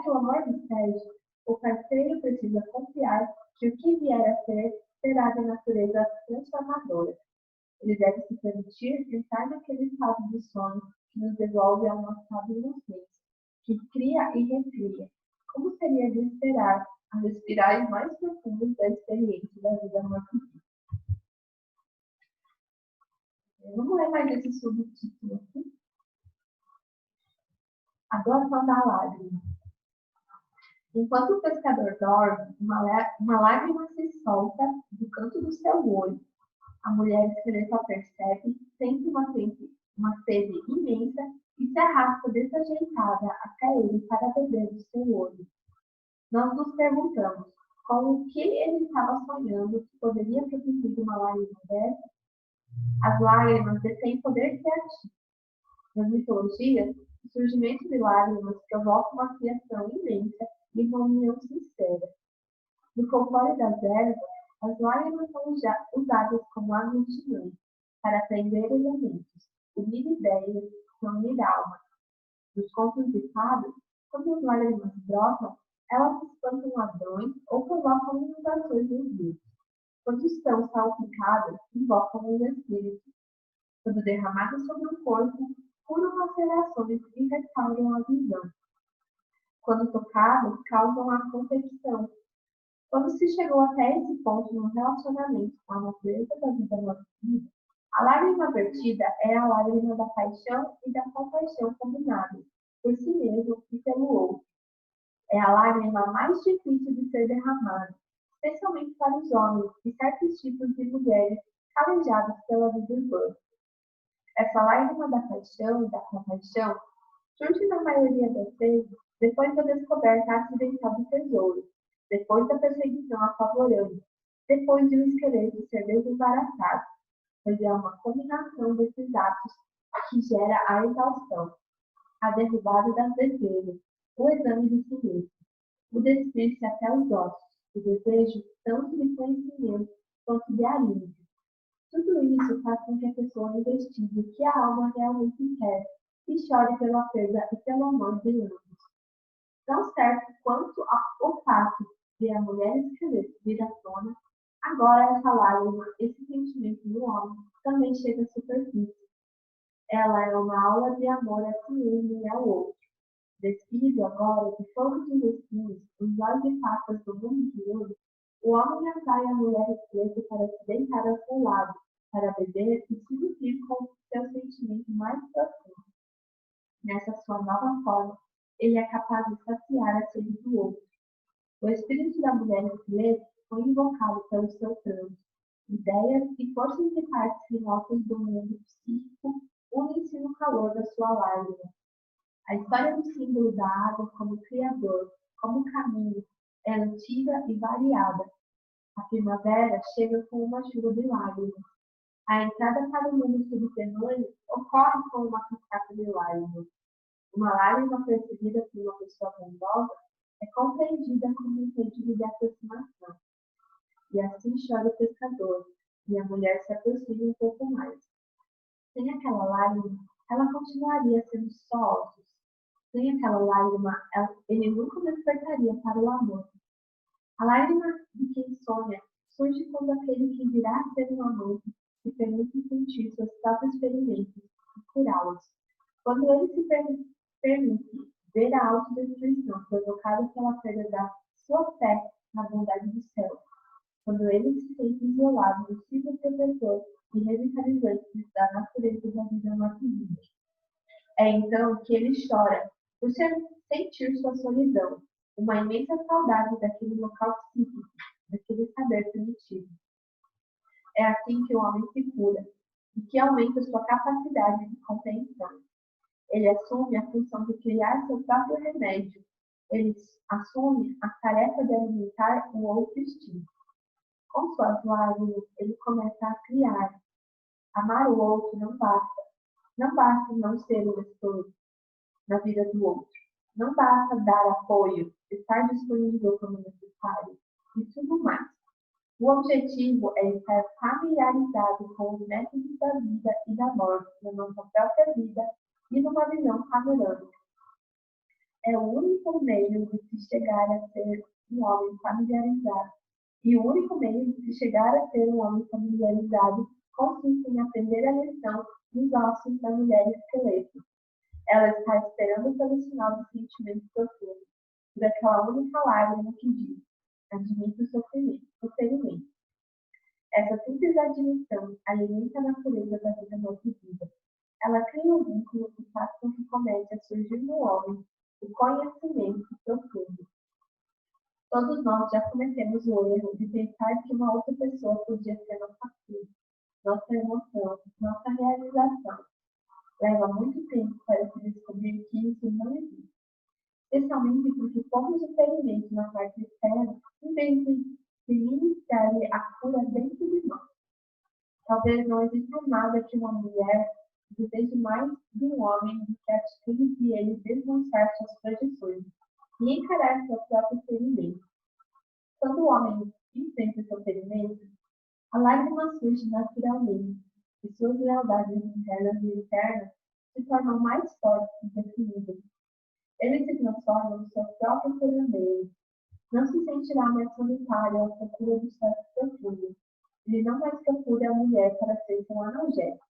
que o amor despeje, o parceiro precisa confiar que o que vier a ser será de natureza transformadora. Ele deve se permitir entrar naquele estado de sono que nos devolve a uma estado de inocência, que cria e recria, como seria de esperar, as espirais mais profundas da experiência da vida morte. Vamos ler mais esse subtítulo aqui. A doação da lágrima. Enquanto o pescador dorme, uma lágrima se solta do canto do seu olho. A mulher esqueleto percebe, sente uma sede imensa e se arrasta desajeitada até ele para beber do seu olho. Nós nos perguntamos com o que ele estava sonhando que poderia produzir uma lágrima dessa. As lágrimas detêm poder criativo. Nas mitologias, o surgimento de lágrimas provoca uma criação imensa e uma união sincera. No folclore das ervas, as lágrimas são usadas como aglutinantes para prender elementos, unir ideias, reunir almas. Nos contos de fadas, quando as lágrimas brotam, elas espantam ladrões ou provocam inundações nos rios. Quando estão salpicadas, invocam os espíritos. Quando derramadas sobre o corpo, curam lacerações e restauram a visão. Quando tocadas, causam a competição. Quando se chegou até esse ponto no relacionamento com a natureza da vida nossa vida, a lágrima vertida é a lágrima da paixão e da compaixão combinadas, por si mesmo e pelo outro. É a lágrima mais difícil de ser derramada, especialmente para os homens e certos tipos de mulheres calejadas pela vida urbana. Essa lágrima da paixão e da compaixão surge na maioria das vezes depois da descoberta acidental do tesouro, depois da perseguição apavorante, depois de um esqueleto ser desembaraçado, pois é uma combinação desses atos que gera a exaustão, a derrubada das defesas, o exame de si mesmo, o despir-se até os ossos, o desejo tanto de conhecimento quanto de alívio. Tudo isso faz com que a pessoa investigue o que a alma realmente quer e chore pela perda e pelo amor de ambos. Tão certo quanto o fato de a mulher esqueleto vir à tona, agora essa lágrima, esse sentimento no homem, também chega à superfície. Ela é uma aula de amor a si mesmo e ao outro. Despido agora de todos os espinhos, os olhos de patas do mundo de ouro, o homem atrai a mulher esqueleto para se deitar ao seu lado, para beber e se nutrir com seu sentimento mais profundo. Nessa sua nova forma, ele é capaz de saciar a sede do outro. O espírito da mulher esqueleto foi invocado pelo seu pranto. Ideias e forças de partes remotas do mundo psíquico unem-se no calor da sua lágrima. A história do símbolo da água como criador, como caminho, é antiga e variada. A primavera chega com uma chuva de lágrimas. A entrada para o mundo subterrâneo ocorre com uma cascata de lágrimas. Uma lágrima percebida por uma pessoa bondosa é compreendida como um pedido de aproximação. e assim chora o pescador, e a mulher se aproxima um pouco mais. Sem aquela lágrima, ela continuaria sendo só ossos. Sem aquela lágrima, ele nunca despertaria para o amor. A lágrima de quem sonha surge quando aquele que virá a ser um amante se permite sentir seus próprios ferimentos e curá-los. Quando ele se permite ver a autodestruição provocada pela perda da sua fé na bondade do céu. Quando ele se sente isolado do ciclo protetor e revitalizante da natureza da vida morte-vida. É então que ele chora por sentir sua solidão, uma imensa saudade daquele local psíquico, daquele saber primitivo. É assim que o homem se cura e que aumenta sua capacidade de compreensão. Ele assume a função de criar seu próprio remédio. Ele assume a tarefa de alimentar o outro instinto. Com suas lágrimas, ele começa a criar. Amar o outro não basta. Não basta não ser um gestor na vida do outro. Não basta dar apoio, estar disponível quando necessário e tudo mais. O objetivo é estar familiarizado com os métodos da vida e da morte na nossa própria vida e numa visão panorâmica. É o único meio de se chegar a ser um homem familiarizado. E o único meio de se chegar a ser um homem familiarizado consiste em aprender a lição dos ossos da mulher esqueleto. Ela está esperando pelo sinal de sentimento profundo, por aquela única lágrima que diz: admite o ferimento. Essa simples admissão alimenta a natureza da vida morte-vida. Ela cria um vínculo que faz com que comece a surgir no homem o conhecimento profundo. Todos nós já cometemos o erro de pensar que uma outra pessoa podia ser nossa cura, nossa emoção, nossa realização. Leva muito tempo para se descobrir que isso não existe. Especialmente porque pomos o ferimento na parte externa em vez de iniciar a cura dentro de nós. Talvez não exista nada que uma mulher deseje mais de um homem do que a atitude de ele desmanchar suas projeções e encarar seu próprio ferimento. Quando o homem enfrenta seu ferimento, a lágrima surge naturalmente e suas lealdades internas e externas se tornam mais fortes e definidas. Ele se transforma no seu próprio curandeiro. Não se sentirá mais solitário à procura do sexo profundo. Ele não mais procura a mulher para ser seu analgésico.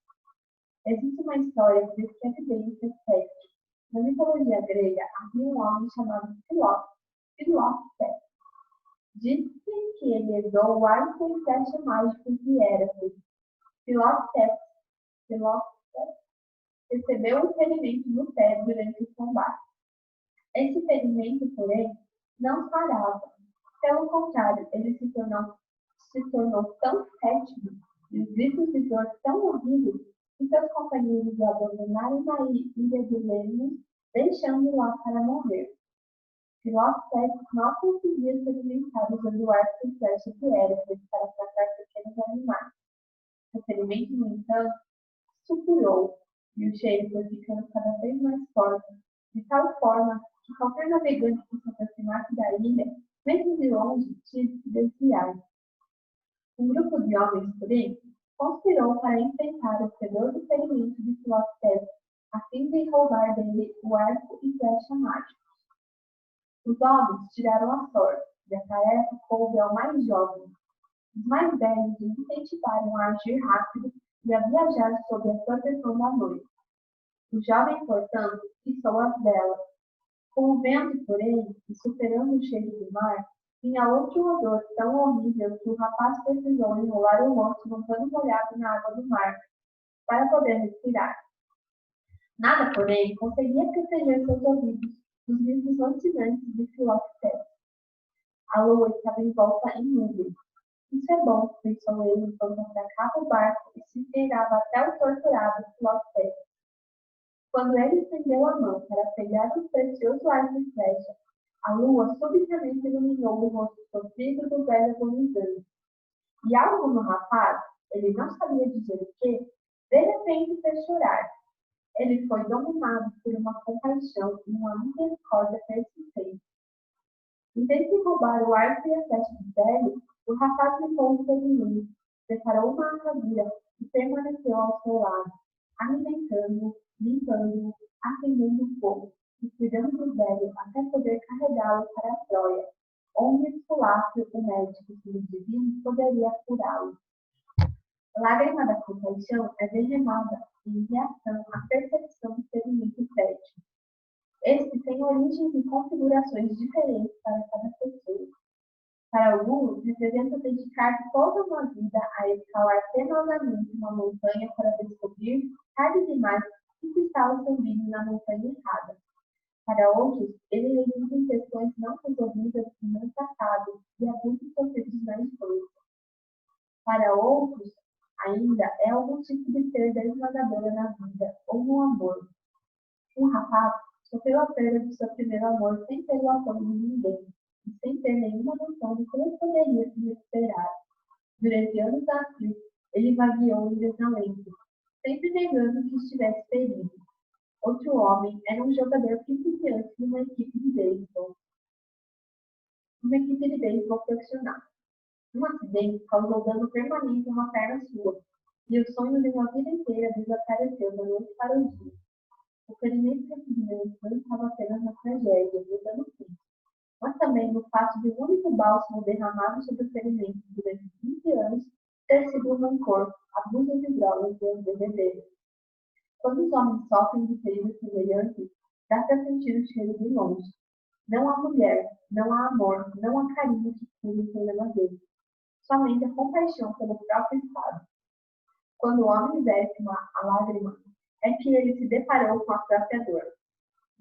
Existe uma história de que evidência sexo. Na mitologia grega, havia um homem chamado Filóctetes. Diz-se que ele herdou o arco e flecha mágicos de Hércules. Filóctetes recebeu um ferimento no pé durante o combate. Esse ferimento, porém, não parava. Pelo contrário, ele se tornou tão fétido e os gritos de dor tão horríveis que seus companheiros o abandonaram na ilha de Lemnos, deixando-o lá para morrer. Filóctetes mal conseguia se alimentar usando o arco e flecha de Hércules para atacar pequenos animais. O ferimento, no entanto, supurou e o cheiro foi ficando cada vez mais forte, de tal forma que qualquer navegante que se aproximasse da ilha, mesmo de longe, tinha de se desviar. Um grupo de homens, porém, conspirou para enfrentar o fedor do ferimento de Filóctetes, a fim de roubar dele o arco e flecha mágicos. Os homens tiraram a sorte, e a tarefa coube ao mais jovem. Os mais velhos os incentivaram a agir rápido e a viajar sob a proteção da noite. O jovem, portanto, fixou as velas. Com o vento, porém, e superando o cheiro do mar, tinha outro odor tão horrível que o rapaz precisou enrolar o rosto num pano molhado na água do mar, para poder respirar. Nada, porém, conseguia proteger seus ouvidos dos gritos lancinantes de Filóctetes. A lua estava envolta em nuvens. Isso é bom, pensou ele enquanto atracava o barco e se inteirava até o torturado Filóctetes. Quando ele estendeu a mão para pegar o precioso arco e flecha, a lua subitamente iluminou o rosto sofrido do velho agonizante. E algo no rapaz, ele não sabia dizer o que, de repente fez chorar. Ele foi dominado por uma compaixão e uma misericórdia persistente. Em vez de roubar o arco e a flecha do velho, O rapaz limpou o sedimento, preparou uma atadura e permaneceu ao seu lado, alimentando-o, limpando-o, acendendo o fogo e cuidando do velho até poder carregá-lo para Troia, onde Esculápio, o médico divino, poderia curá-lo. A lágrima da compaixão é derramada em reação à percepção do sedimento fértil. Este tem origens e configurações diferentes para cada pessoa. Para alguns, representa dedicar toda uma vida a escalar penosamente uma montanha para descobrir, tarde demais, que se estava subindo na montanha errada. Para outros, ele resulta em questões não resolvidas no passado e abusos sofridos na infância. Para outros, ainda é algum tipo de perda esmagadora na vida ou no amor. Um rapaz sofreu a perda de seu primeiro amor sem ter o apoio de ninguém e sem ter nenhuma noção de como poderia se recuperar. Durante anos a fio, ele vagueou em desalento, sempre negando que estivesse ferido. Outro homem era um jogador principiante de uma equipe de beisebol profissional. Um acidente causou dano permanente a uma perna sua, e o sonho de uma vida inteira desapareceu da noite para o dia. O ferimento recebido não estava apenas na tragédia do dano físico, mas também no fato de um único bálsamo derramado sobre o ferimento durante 20 anos ter sido um rancor, abuso de drogas e bebedeiras. Quando os homens sofrem de feridas semelhantes, dá para sentir o cheiro de longe. Não há mulher, não há amor, não há carinho que cure o problema dele. Somente a compaixão pelo próprio estado. Quando o homem veste a lágrima, é que ele se deparou com a própria dor,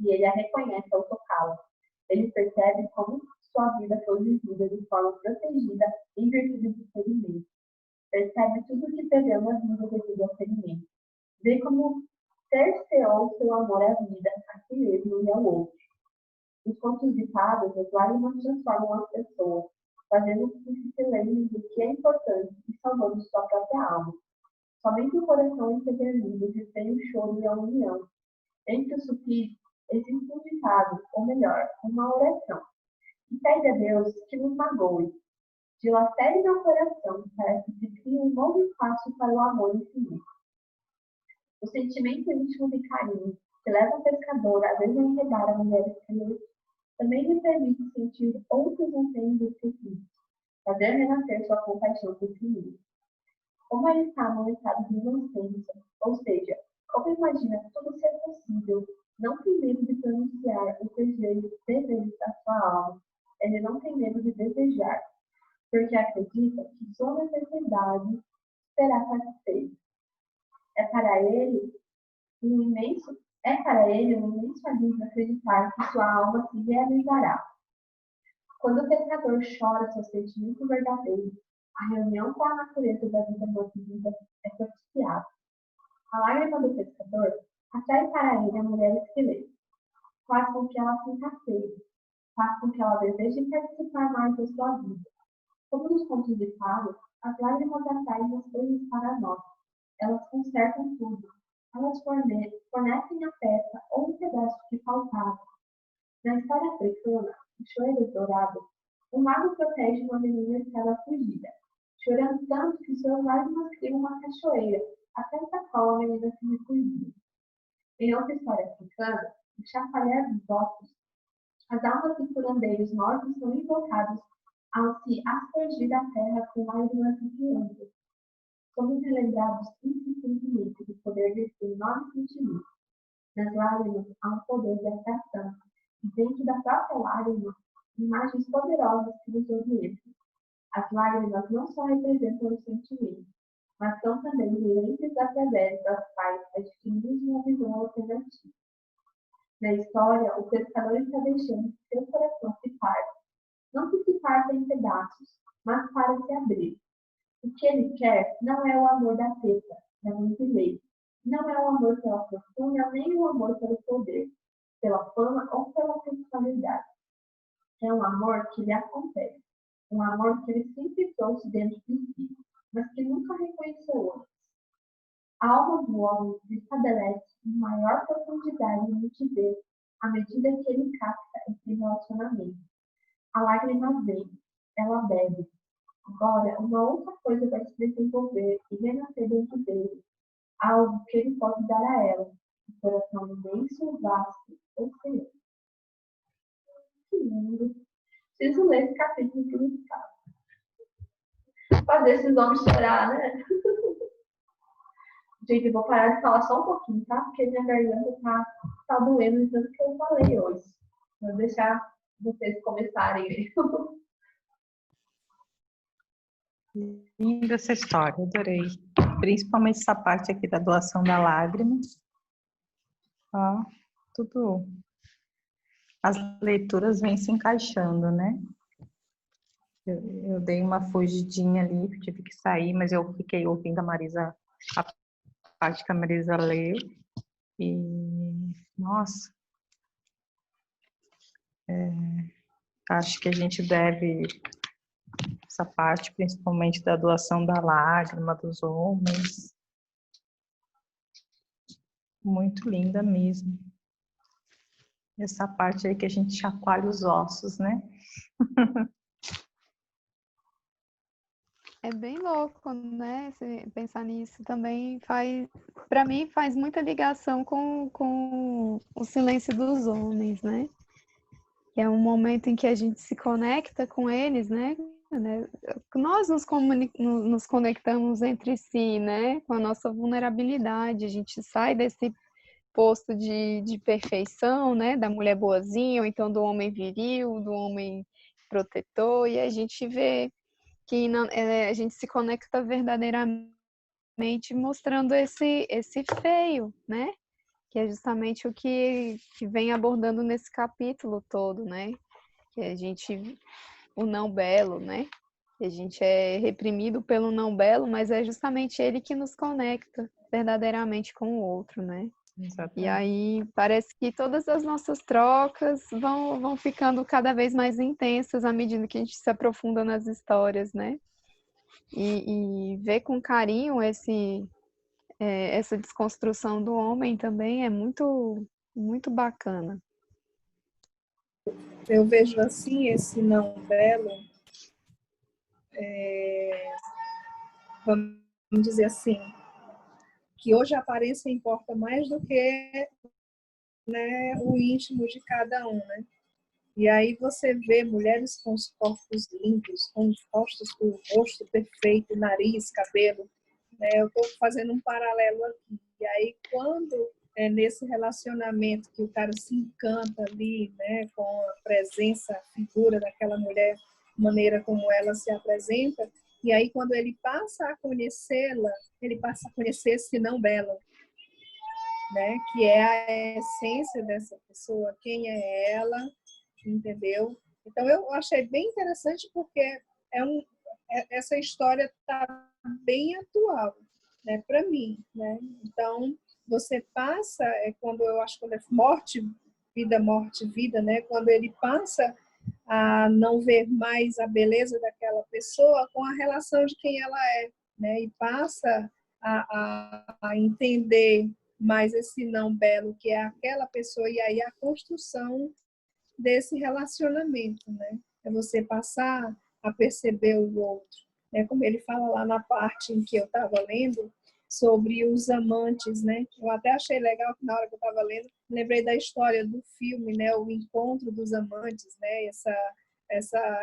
e ele a reconhece ao tocá-la. Ele percebe como sua vida foi vivida de forma protegida em virtude do ferimento. Percebe tudo o que perdeu na vida devido ao ferimento. Vê como cerceou seu amor à vida, a si mesmo e ao outro. Os contos de fadas, as lágrimas transformam as pessoas, fazendo com que se lembrem do que é importante e salvando sua própria alma. Somente o coração empedernido retém o choro e a união. Entre os supis existe um ditado, ou melhor, uma oração. E pede a Deus que nos magoe. Dilacere meu coração para que se crie um novo espaço para o amor infinito. O sentimento íntimo de carinho que leva o pescador a desenredar a mulher excelente também lhe permite sentir outros anseios esquecidos, fazer renascer sua compaixão por si mesmo. Como ele está num estado de inocência, ou seja, como imagina tudo ser possível, não tem medo de pronunciar os desejos da sua alma, ele não tem medo de desejar, porque acredita que sua necessidade será satisfeita. É para ele um imenso alívio acreditar que sua alma se realizará. Quando o pescador chora seu sentimento verdadeiro, a reunião com a natureza da vida morta-viva é propiciada. A lágrima do pescador atrai para ele a mulher esqueleto, faz com que ela se encarceire, faz com que ela deseje participar mais da sua vida. Como nos contos de fadas, as lágrimas atraem as coisas para nós. Elas consertam tudo. Elas fornecem a peça ou um pedaço que faltava. Na história africana, o Choeiro Dourado, um mago protege uma menina que estava fugida, chorando tanto que suas lágrimas criam uma cachoeira, até da qual a menina se refugia. Em outra história africana, o Chafalhar dos Ossos, as almas de curandeiros mortos são invocadas ao se aspergir da terra com lágrimas infinitas. Somos relembrados insistentemente do poder desse enorme sentimento. Nas lágrimas há um poder de atração, e dentro da própria lágrima, imagens poderosas que nos orientam. As lágrimas não só representam o sentimento, mas são também lentes através das quais adquirimos uma visão alternativa. Na história, o pescador está deixando que seu coração se parta, não que se parta em pedaços, mas para se abrir. O que ele quer não é o amor da teta, da mãe de leite, não é o amor pela fortuna, nem o amor pelo poder, pela fama ou pela sexualidade. É um amor que lhe acontece, um amor que ele sempre trouxe dentro de si, mas que nunca reconheceu antes. A alma do homem se estabelece em maior profundidade e nitidez à medida que ele capta esse relacionamento. A lágrima vem, ela bebe, Agora, uma outra coisa vai se desenvolver e renascer dentro dele, algo que ele pode dar a ela, um coração imenso, vasto, ou seja, que lindo. Preciso ler esse capítulo significado. Fazer esses homens chorar, né? Gente, eu vou parar de falar só um pouquinho, tá? Porque minha garganta tá doendo de tanto que eu falei hoje. Vou deixar vocês começarem. Linda essa história, adorei. Principalmente essa parte aqui da doação da lágrima. Ó, tudo. As leituras vêm se encaixando, né? Eu dei uma fugidinha ali, tive que sair, mas eu fiquei ouvindo a parte que a Marisa leu. E, nossa, acho que a gente deve essa parte, principalmente da doação da lágrima dos homens. Muito linda mesmo. Essa parte aí que a gente chacoalha os ossos, né? É bem louco, né? Se pensar nisso também faz, para mim, faz muita ligação com o silêncio dos homens, né? Que é um momento em que a gente se conecta com eles, né? Nós nos conectamos entre si, né? Com a nossa vulnerabilidade, a gente sai desse posto de perfeição, né? Da mulher boazinha, ou então do homem viril, do homem protetor, e a gente vê que a gente se conecta verdadeiramente mostrando esse feio, né? Que é justamente o que vem abordando nesse capítulo todo, né? Que a gente, o não belo, né? Que a gente é reprimido pelo não belo, mas é justamente ele que nos conecta verdadeiramente com o outro, né? Exatamente. E aí parece que todas as nossas trocas vão ficando cada vez mais intensas à medida que a gente se aprofunda nas histórias, né? E ver com carinho essa desconstrução do homem também é muito, muito bacana. Eu vejo assim esse não belo, vamos dizer assim, que hoje a aparência importa mais do que, né, o íntimo de cada um, né? E aí você vê mulheres com os corpos lindos, com os rostos, com o rosto perfeito, nariz, cabelo, né? Eu estou fazendo um paralelo aqui. E aí quando é nesse relacionamento que o cara se encanta ali, né, com a presença, a figura daquela mulher, maneira como ela se apresenta, e aí quando ele passa a conhecê-la, ele passa a conhecer esse não belo, né, que é a essência dessa pessoa, quem é ela, entendeu? Então eu achei bem interessante porque essa história está bem atual, né, para mim, né? Então você passa, quando eu acho que é morte, vida, né? Quando ele passa a não ver mais a beleza daquela pessoa com a relação de quem ela é, né? E passa a entender mais esse não belo que é aquela pessoa e aí a construção desse relacionamento, né? É você passar a perceber o outro, né? Como ele fala lá na parte em que eu estava lendo sobre os amantes, né? Eu até achei legal que na hora que eu estava lendo, lembrei da história do filme, né? O encontro dos amantes, né?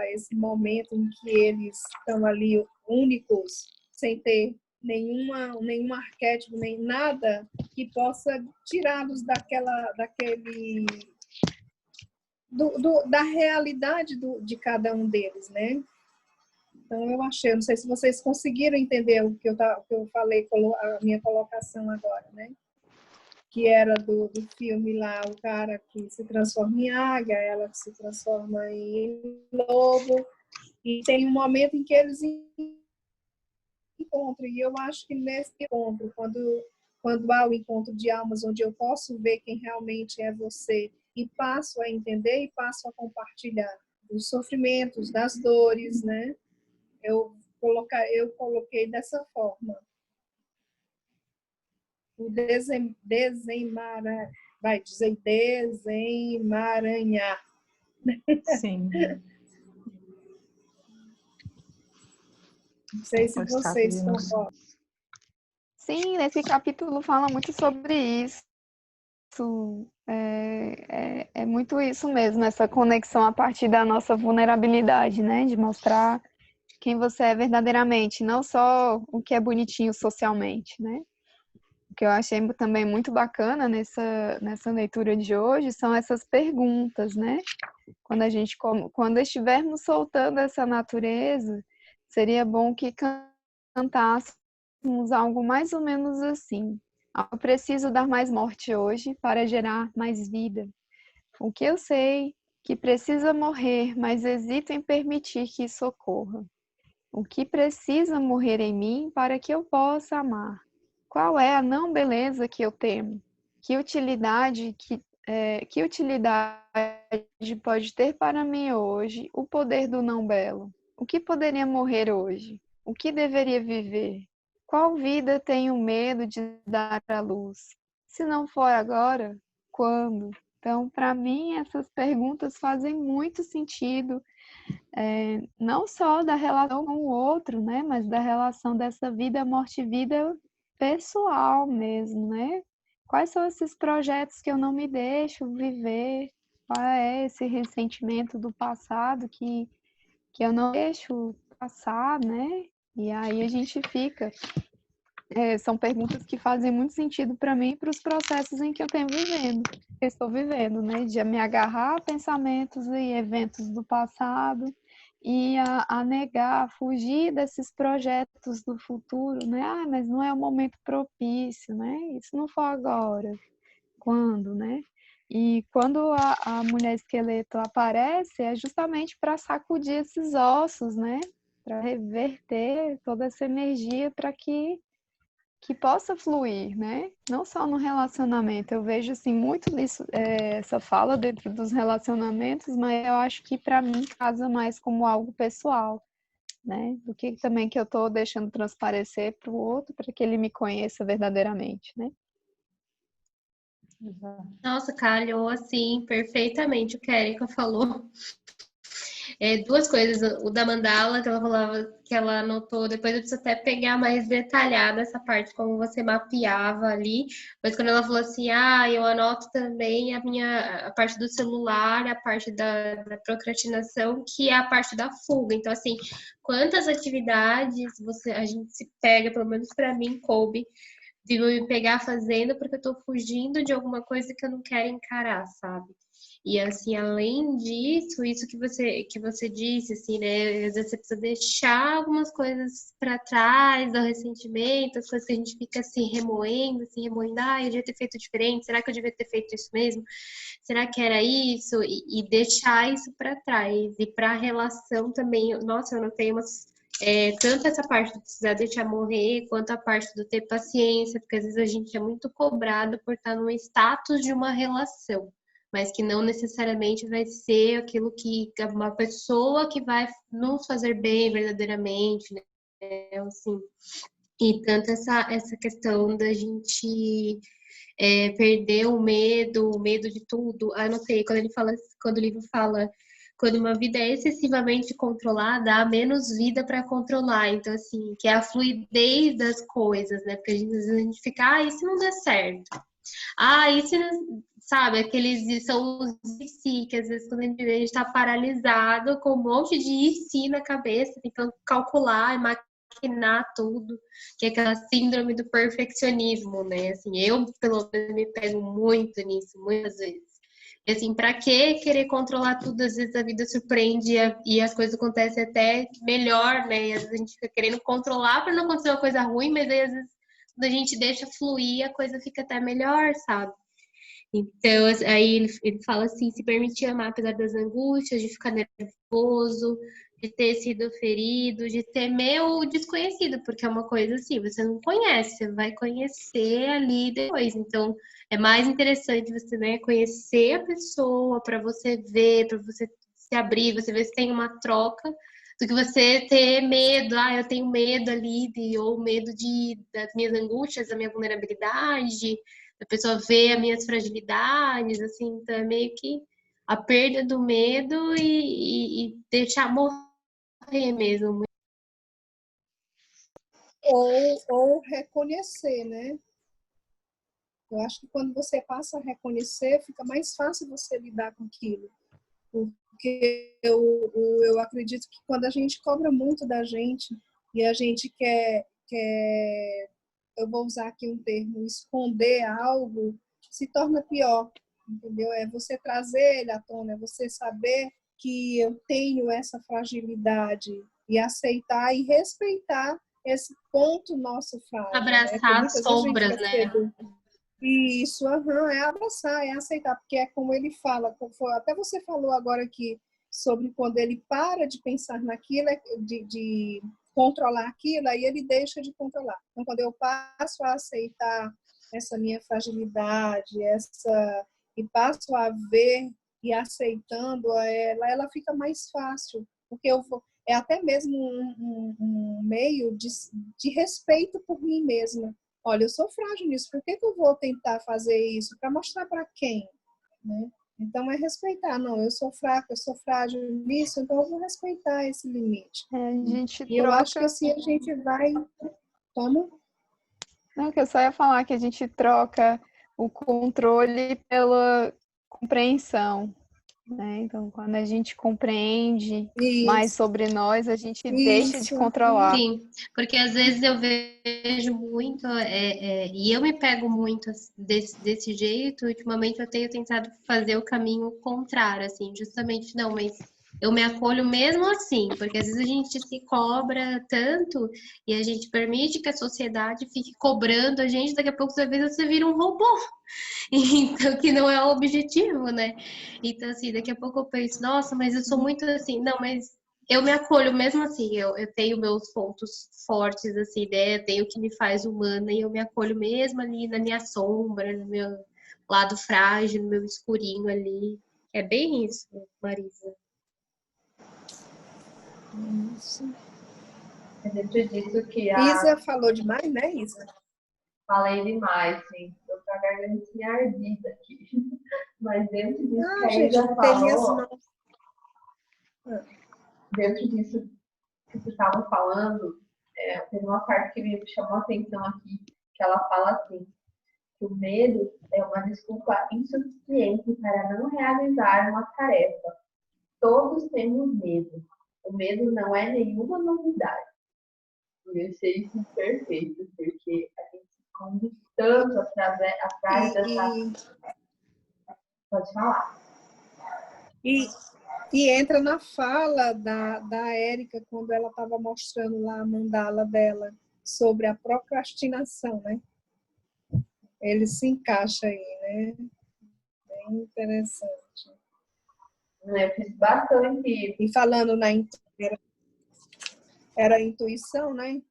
Esse momento em que eles estão ali únicos, sem ter nenhum arquétipo, nem nada que possa tirá-los daquele da realidade de cada um deles, né? Então eu achei, não sei se vocês conseguiram entender o que eu falei, a minha colocação agora, né? Que era do filme lá, o cara que se transforma em águia, ela que se transforma em lobo, e tem um momento em que eles encontram, e eu acho que nesse encontro, quando há o encontro de almas, onde eu posso ver quem realmente é você, e passo a entender e passo a compartilhar os sofrimentos, das dores, né? Eu coloquei dessa forma. O vai dizer desemaranhar. Sim. Não sei se O estado vocês de concordam. inocência. Sim, nesse capítulo fala muito sobre isso. É muito isso mesmo, essa conexão a partir da nossa vulnerabilidade, né? De mostrar quem você é verdadeiramente, não só o que é bonitinho socialmente, né? O que eu achei também muito bacana nessa leitura de hoje são essas perguntas, né? Quando estivermos soltando essa natureza, seria bom que cantássemos algo mais ou menos assim. Eu preciso dar mais morte hoje para gerar mais vida. O que eu sei que precisa morrer, mas hesito em permitir que isso ocorra. O que precisa morrer em mim para que eu possa amar? Qual é a não beleza que eu temo? Que utilidade pode ter para mim hoje o poder do não belo? O que poderia morrer hoje? O que deveria viver? Qual vida tenho medo de dar à luz? Se não for agora, quando? Então, para mim, essas perguntas fazem muito sentido, não só da relação com o outro, né, mas da relação dessa vida, morte e vida pessoal mesmo, né? Quais são esses projetos que eu não me deixo viver? Qual é esse ressentimento do passado que eu não deixo passar, né? E aí a gente fica. São perguntas que fazem muito sentido para mim e para os processos em que eu estou vivendo, né? De me agarrar a pensamentos e eventos do passado e a negar, a fugir desses projetos do futuro, né? Ah, mas não é o momento propício, né? Isso não for agora. Quando, né? E quando a mulher esqueleto aparece, é justamente para sacudir esses ossos, né? Para reverter toda essa energia para que possa fluir, né? Não só no relacionamento. Eu vejo assim muito isso, essa fala dentro dos relacionamentos, mas eu acho que para mim casa mais como algo pessoal, né? Do que também que eu estou deixando transparecer para o outro, para que ele me conheça verdadeiramente, né? Exato. Nossa, calhou assim perfeitamente o que a Erika falou. Duas coisas, o da mandala, que ela falava que ela anotou, depois eu preciso até pegar mais detalhada essa parte, como você mapeava ali, mas quando ela falou assim, eu anoto também a parte do celular, a parte da procrastinação, que é a parte da fuga. Então, assim, quantas atividades a gente se pega, pelo menos para mim, coube, de me pegar fazendo porque eu tô fugindo de alguma coisa que eu não quero encarar, sabe? E assim, além disso, isso que você disse, assim, né? Às vezes você precisa deixar algumas coisas para trás, do ressentimento, as coisas que a gente fica se remoendo, eu devia ter feito diferente, será que eu devia ter feito isso mesmo? Será que era isso? E deixar isso para trás. E para a relação também, nossa, eu notei tanto essa parte de precisar deixar morrer, quanto a parte do ter paciência, porque às vezes a gente é muito cobrado por estar no status de uma relação, mas que não necessariamente vai ser aquilo que uma pessoa que vai nos fazer bem verdadeiramente, né? Assim, e tanto essa questão da gente perder o medo de tudo. Anotei, quando o livro fala, quando uma vida é excessivamente controlada, há menos vida para controlar. Então, assim, que é a fluidez das coisas, né? Porque às vezes a gente fica, e se não der certo? E se não, sabe, aqueles são os si, que às vezes quando a gente está paralisado com um monte de e se na cabeça, tentando calcular e maquinar tudo, que é aquela síndrome do perfeccionismo, né? Assim, eu, pelo menos, me pego muito nisso, muitas vezes. E assim, pra que querer controlar tudo? Às vezes a vida surpreende e as coisas acontecem até melhor, né? E às vezes a gente fica querendo controlar para não acontecer uma coisa ruim, mas aí às vezes quando a gente deixa fluir, a coisa fica até melhor, sabe? Então, aí ele fala assim, se permitir amar apesar das angústias, de ficar nervoso, de ter sido ferido, de temer o desconhecido, porque é uma coisa assim, você não conhece, você vai conhecer ali depois. Então, é mais interessante você, né, conhecer a pessoa para você ver, para você se abrir, você ver se tem uma troca, do que você ter medo, eu tenho medo ali, ou medo das minhas angústias, da minha vulnerabilidade, a pessoa vê as minhas fragilidades, assim, então é meio que a perda do medo e deixar morrer mesmo. ou reconhecer, né? Eu acho que quando você passa a reconhecer, fica mais fácil você lidar com aquilo. Porque eu acredito que quando a gente cobra muito da gente e a gente quer, eu vou usar aqui um termo, esconder algo, se torna pior, entendeu? É você trazer ele à tona, é você saber que eu tenho essa fragilidade e aceitar e respeitar esse ponto nosso frágil. Abraçar as sombras, né? Isso, é abraçar, é aceitar, porque é como ele fala, até você falou agora aqui sobre quando ele para de pensar naquilo, de controlar aquilo, aí ele deixa de controlar. Então, quando eu passo a aceitar essa minha fragilidade, e passo a ver e aceitando ela fica mais fácil, porque é até mesmo um meio de respeito por mim mesma. Olha, eu sou frágil nisso, por que eu vou tentar fazer isso? Para mostrar para quem? Né? Então, é respeitar. Não, eu sou fraca, eu sou frágil nisso, então eu vou respeitar esse limite. A gente e eu acho que assim a gente vai... Como? Não, que eu só ia falar que a gente troca o controle pela compreensão, né? Então, quando a gente compreende mais sobre nós, a gente deixa de controlar. Sim, porque às vezes eu vejo muito, e eu me pego muito desse jeito. Ultimamente eu tenho tentado fazer o caminho contrário, assim, justamente não, mas eu me acolho mesmo assim, porque às vezes a gente se cobra tanto e a gente permite que a sociedade fique cobrando a gente, daqui a pouco às vezes você vira um robô. Então, que não é o objetivo, né? Então, assim, daqui a pouco eu penso, nossa, mas eu sou muito assim. Não, mas eu me acolho mesmo assim. Eu tenho meus pontos fortes, assim, né? Tenho o que me faz humana e eu me acolho mesmo ali na minha sombra, no meu lado frágil, no meu escurinho ali. É bem isso, Marisa. Isso. É dentro disso que Isa falou demais, né, Isa? Falei demais, sim. Estou com a gargantinha ardida aqui. Mas dentro disso que a gente, Isa falou, dentro disso que você estava falando, tem uma parte que me chamou a atenção aqui, que ela fala assim, que o medo é uma desculpa insuficiente para não realizar uma tarefa. Todos temos medo. O medo não é nenhuma novidade. Eu achei isso perfeito, porque a gente se esconde tanto atrás dessa... Pode falar. E entra na fala da Érica, quando ela estava mostrando lá a mandala dela, sobre a procrastinação, né? Ele se encaixa aí, né? Bem interessante. Eu fiz bastante. E falando era a intuição, né?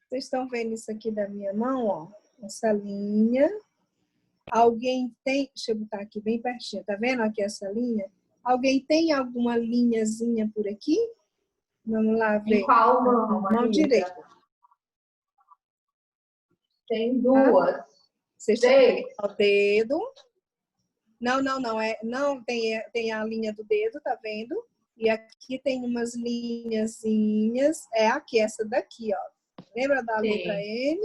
Vocês estão vendo isso aqui da minha mão, ó? Essa linha. Alguém tem... Deixa eu botar aqui bem pertinho. Tá vendo aqui essa linha? Alguém tem alguma linhazinha por aqui? Vamos lá ver. Em qual mão? Mão direita. Tem duas. Vocês estão vendo o dedo. Não. Não tem a linha do dedo, tá vendo? E aqui tem umas linhazinhas. É aqui, essa daqui, ó. Lembra da letra M?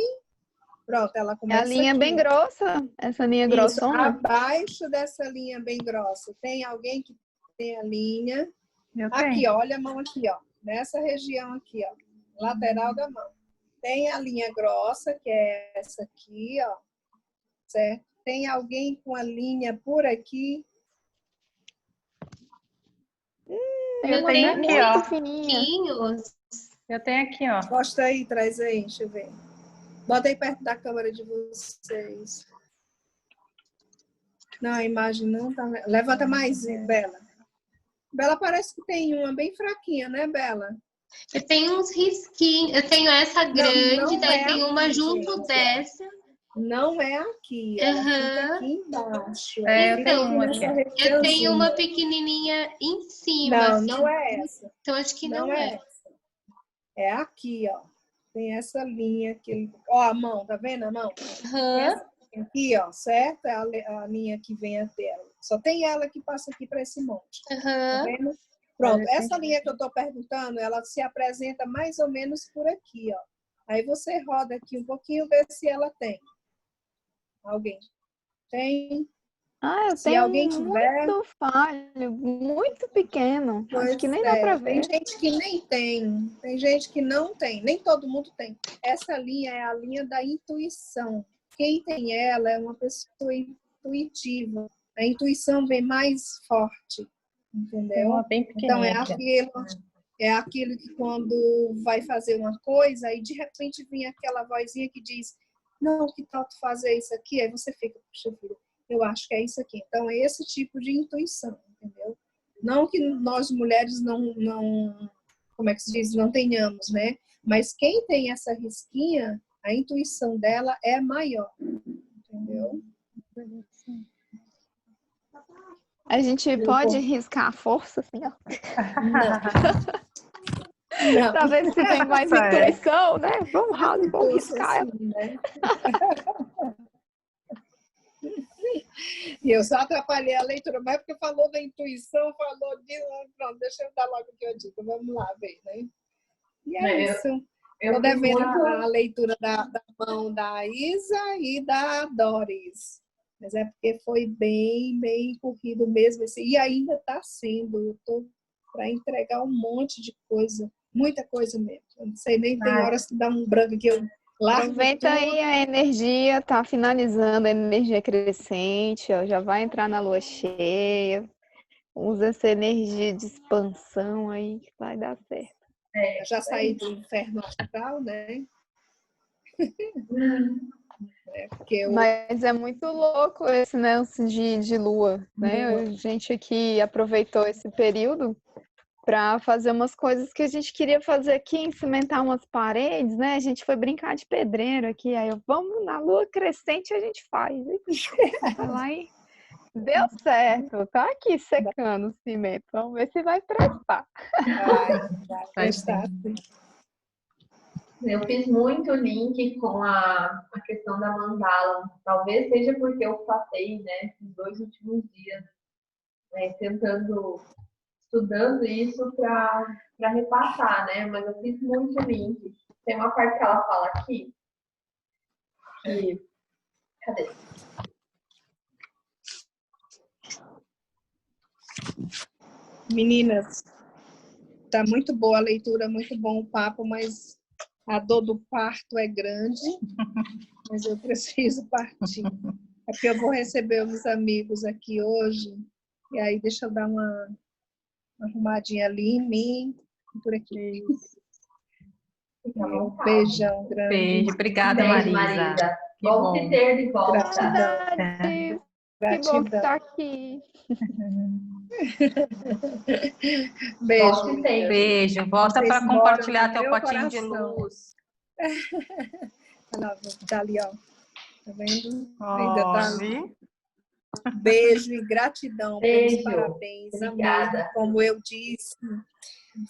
Pronto, ela começa É a linha aqui, bem grossa, essa linha grossona. Abaixo dessa linha bem grossa, tem alguém que tem a linha? Aqui, ó, olha a mão aqui, ó. Nessa região aqui, ó. Lateral da mão. Tem a linha grossa, que é essa aqui, ó. Certo? Tem alguém com a linha por aqui? Eu tenho aqui, ó. Fininhos. Eu tenho aqui, ó. Mostra aí, traz aí, deixa eu ver. Bota aí perto da câmera de vocês. Não, a imagem não tá... Levanta mais, Bela. Bela parece que tem uma bem fraquinha, né, Bela? Eu tenho uns risquinhos. Eu tenho essa grande, daí tem uma aqui, junto gente, dessa. Não é aqui, ela fica aqui embaixo. Eu tenho uma aqui. Eu tenho uma pequenininha em cima. Não é essa. Então acho que não é. Essa. É aqui, ó. Tem essa linha aqui. Ó, a mão, tá vendo a mão? Essa aqui, ó, certo? É a linha que vem até ela. Só tem ela que passa aqui para esse monte. Tá vendo? Pronto, essa linha que eu tô perguntando, ela se apresenta mais ou menos por aqui, ó. Aí você roda aqui um pouquinho, vê se ela tem. Alguém tem? Eu Se tenho alguém tiver, muito falho, muito pequeno. Acho que pois nem dá para tem ver. gente que nem tem gente que não tem, nem todo mundo tem. Essa linha é a linha da intuição. Quem tem ela é uma pessoa intuitiva. A intuição vem mais forte, Tem entendeu? uma bem Então pequenininha. é aquilo que quando vai fazer uma coisa, aí de repente vem aquela vozinha que diz, não, que tal tu fazer isso aqui? Aí você fica, puxa vida, eu acho que é isso aqui. Então é esse tipo de intuição, entendeu? Não que nós mulheres não, como é que se diz, não tenhamos, né? Mas quem tem essa risquinha, a intuição dela é maior, entendeu? A gente pode riscar a força, assim, ó, Não, para ver se vem mais Certo. intuição, né? Vamos força riscar ela. assim, né? E eu só atrapalhei a leitura, mas porque falou da intuição, falou de... Pronto, deixa eu dar logo aqui a dica. Vamos lá ver, né? E é isso. Eu Estou fiz devendo muito... a leitura da mão da Isa e da Doris. Mas é porque foi bem corrido mesmo. E ainda está sendo. Eu estou para entregar um monte de coisa. Muita coisa mesmo. Eu não sei, nem tem horas que dá um branco que eu largo Aproveita tudo. aí a energia, tá finalizando a energia crescente, ó, já vai entrar na lua cheia. Usa essa energia de expansão aí que vai dar certo. Eu já saí do inferno astral, né? Porque Mas é muito louco esse lance de lua, né? A gente aqui aproveitou esse período para fazer umas coisas que a gente queria fazer aqui, cimentar umas paredes, né? A gente foi brincar de pedreiro aqui, aí vamos na lua crescente a gente faz. Foi lá e deu certo, tá aqui secando o cimento, vamos ver se vai prestar. vai prestar. Eu fiz muito link com a questão da mandala. Talvez seja porque eu passei, né, os 2 últimos dias, né, estudando isso para repassar, né? Mas eu fiz muito link. Tem uma parte que ela fala aqui que... Cadê? Meninas, tá muito boa a leitura, muito bom o papo, mas a dor do parto é grande, mas eu preciso partir. É porque eu vou receber os amigos aqui hoje, e aí deixa eu dar uma arrumadinha ali em mim e por aqui. Um beijão grande. Beijo, obrigada, Beijo, Marisa. Que Bom bom. te ter de volta. Saudades. Que bom que tá aqui. Beijo. Volte sempre. Beijo, volta Vocês para moram compartilhar no teu meu potinho de coração. luz. Olha lá, tá ali, ó. Tá vendo? Ó, Ainda tá ali. vi? Beijo e gratidão Beijo. pelos parabéns. Obrigada. Amei. Como eu disse,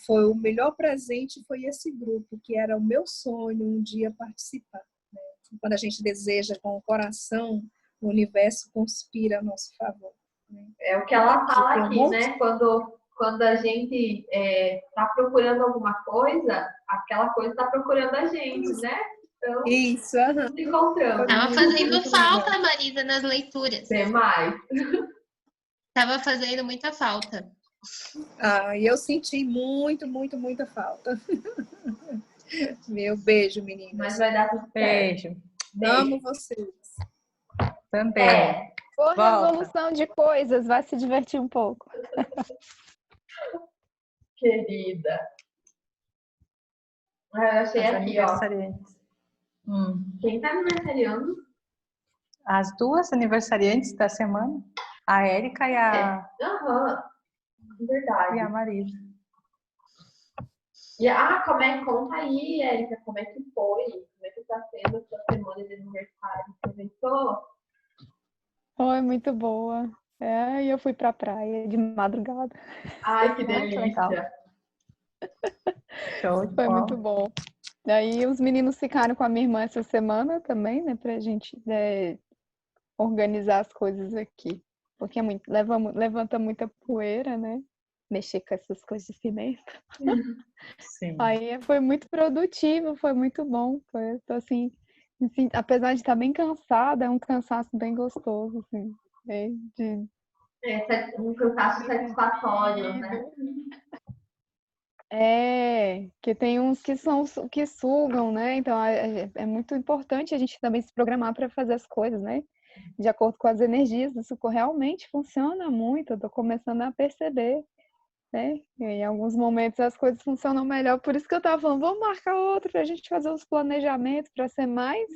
foi o melhor presente, foi esse grupo, que era o meu sonho um dia participar. Né? Quando a gente deseja com o coração, o universo conspira a nosso favor. Né? É o que ela fala aqui, né? Quando a gente está procurando alguma coisa, aquela coisa está procurando a gente, né? Então, isso, nos encontramos. Tava fazendo falta, Marisa, nas leituras. Demais. Tava fazendo muita falta. E eu senti muita falta. Meu beijo, meninas. Mas vai dar tudo certo. Beijo. Amo vocês. Também. Boa Volta. revolução de coisas, vai se divertir um pouco. Querida. Eu achei As aqui, ó. aniversariantes. Quem tá aniversariando? As duas aniversariantes da semana, a Érica e Aham. Verdade. e a Marisa. Conta aí, Érica, como é que foi? Como é que tá sendo a sua semana de aniversário? Aproveitou? Foi muito boa. E eu fui pra praia de madrugada. Ai, que Ai, que legal. delícia. Show de Foi bola. muito bom. Daí os meninos ficaram com a minha irmã essa semana também, né? Pra gente organizar as coisas aqui. Porque levanta muita poeira, né? mexer com essas coisas de pimenta. Sim. Aí foi muito produtivo, foi muito bom. Tô assim, apesar de estar bem cansada, é um cansaço bem gostoso, assim. De Um cansaço satisfatório, né? que tem uns que sugam, né? Então é muito importante a gente também se programar para fazer as coisas, né? De acordo com as energias. Isso realmente funciona muito. Eu tô começando a perceber, né? E em alguns momentos as coisas funcionam melhor. Por isso que eu tava falando, vamos marcar outro para a gente fazer os planejamentos para ser mais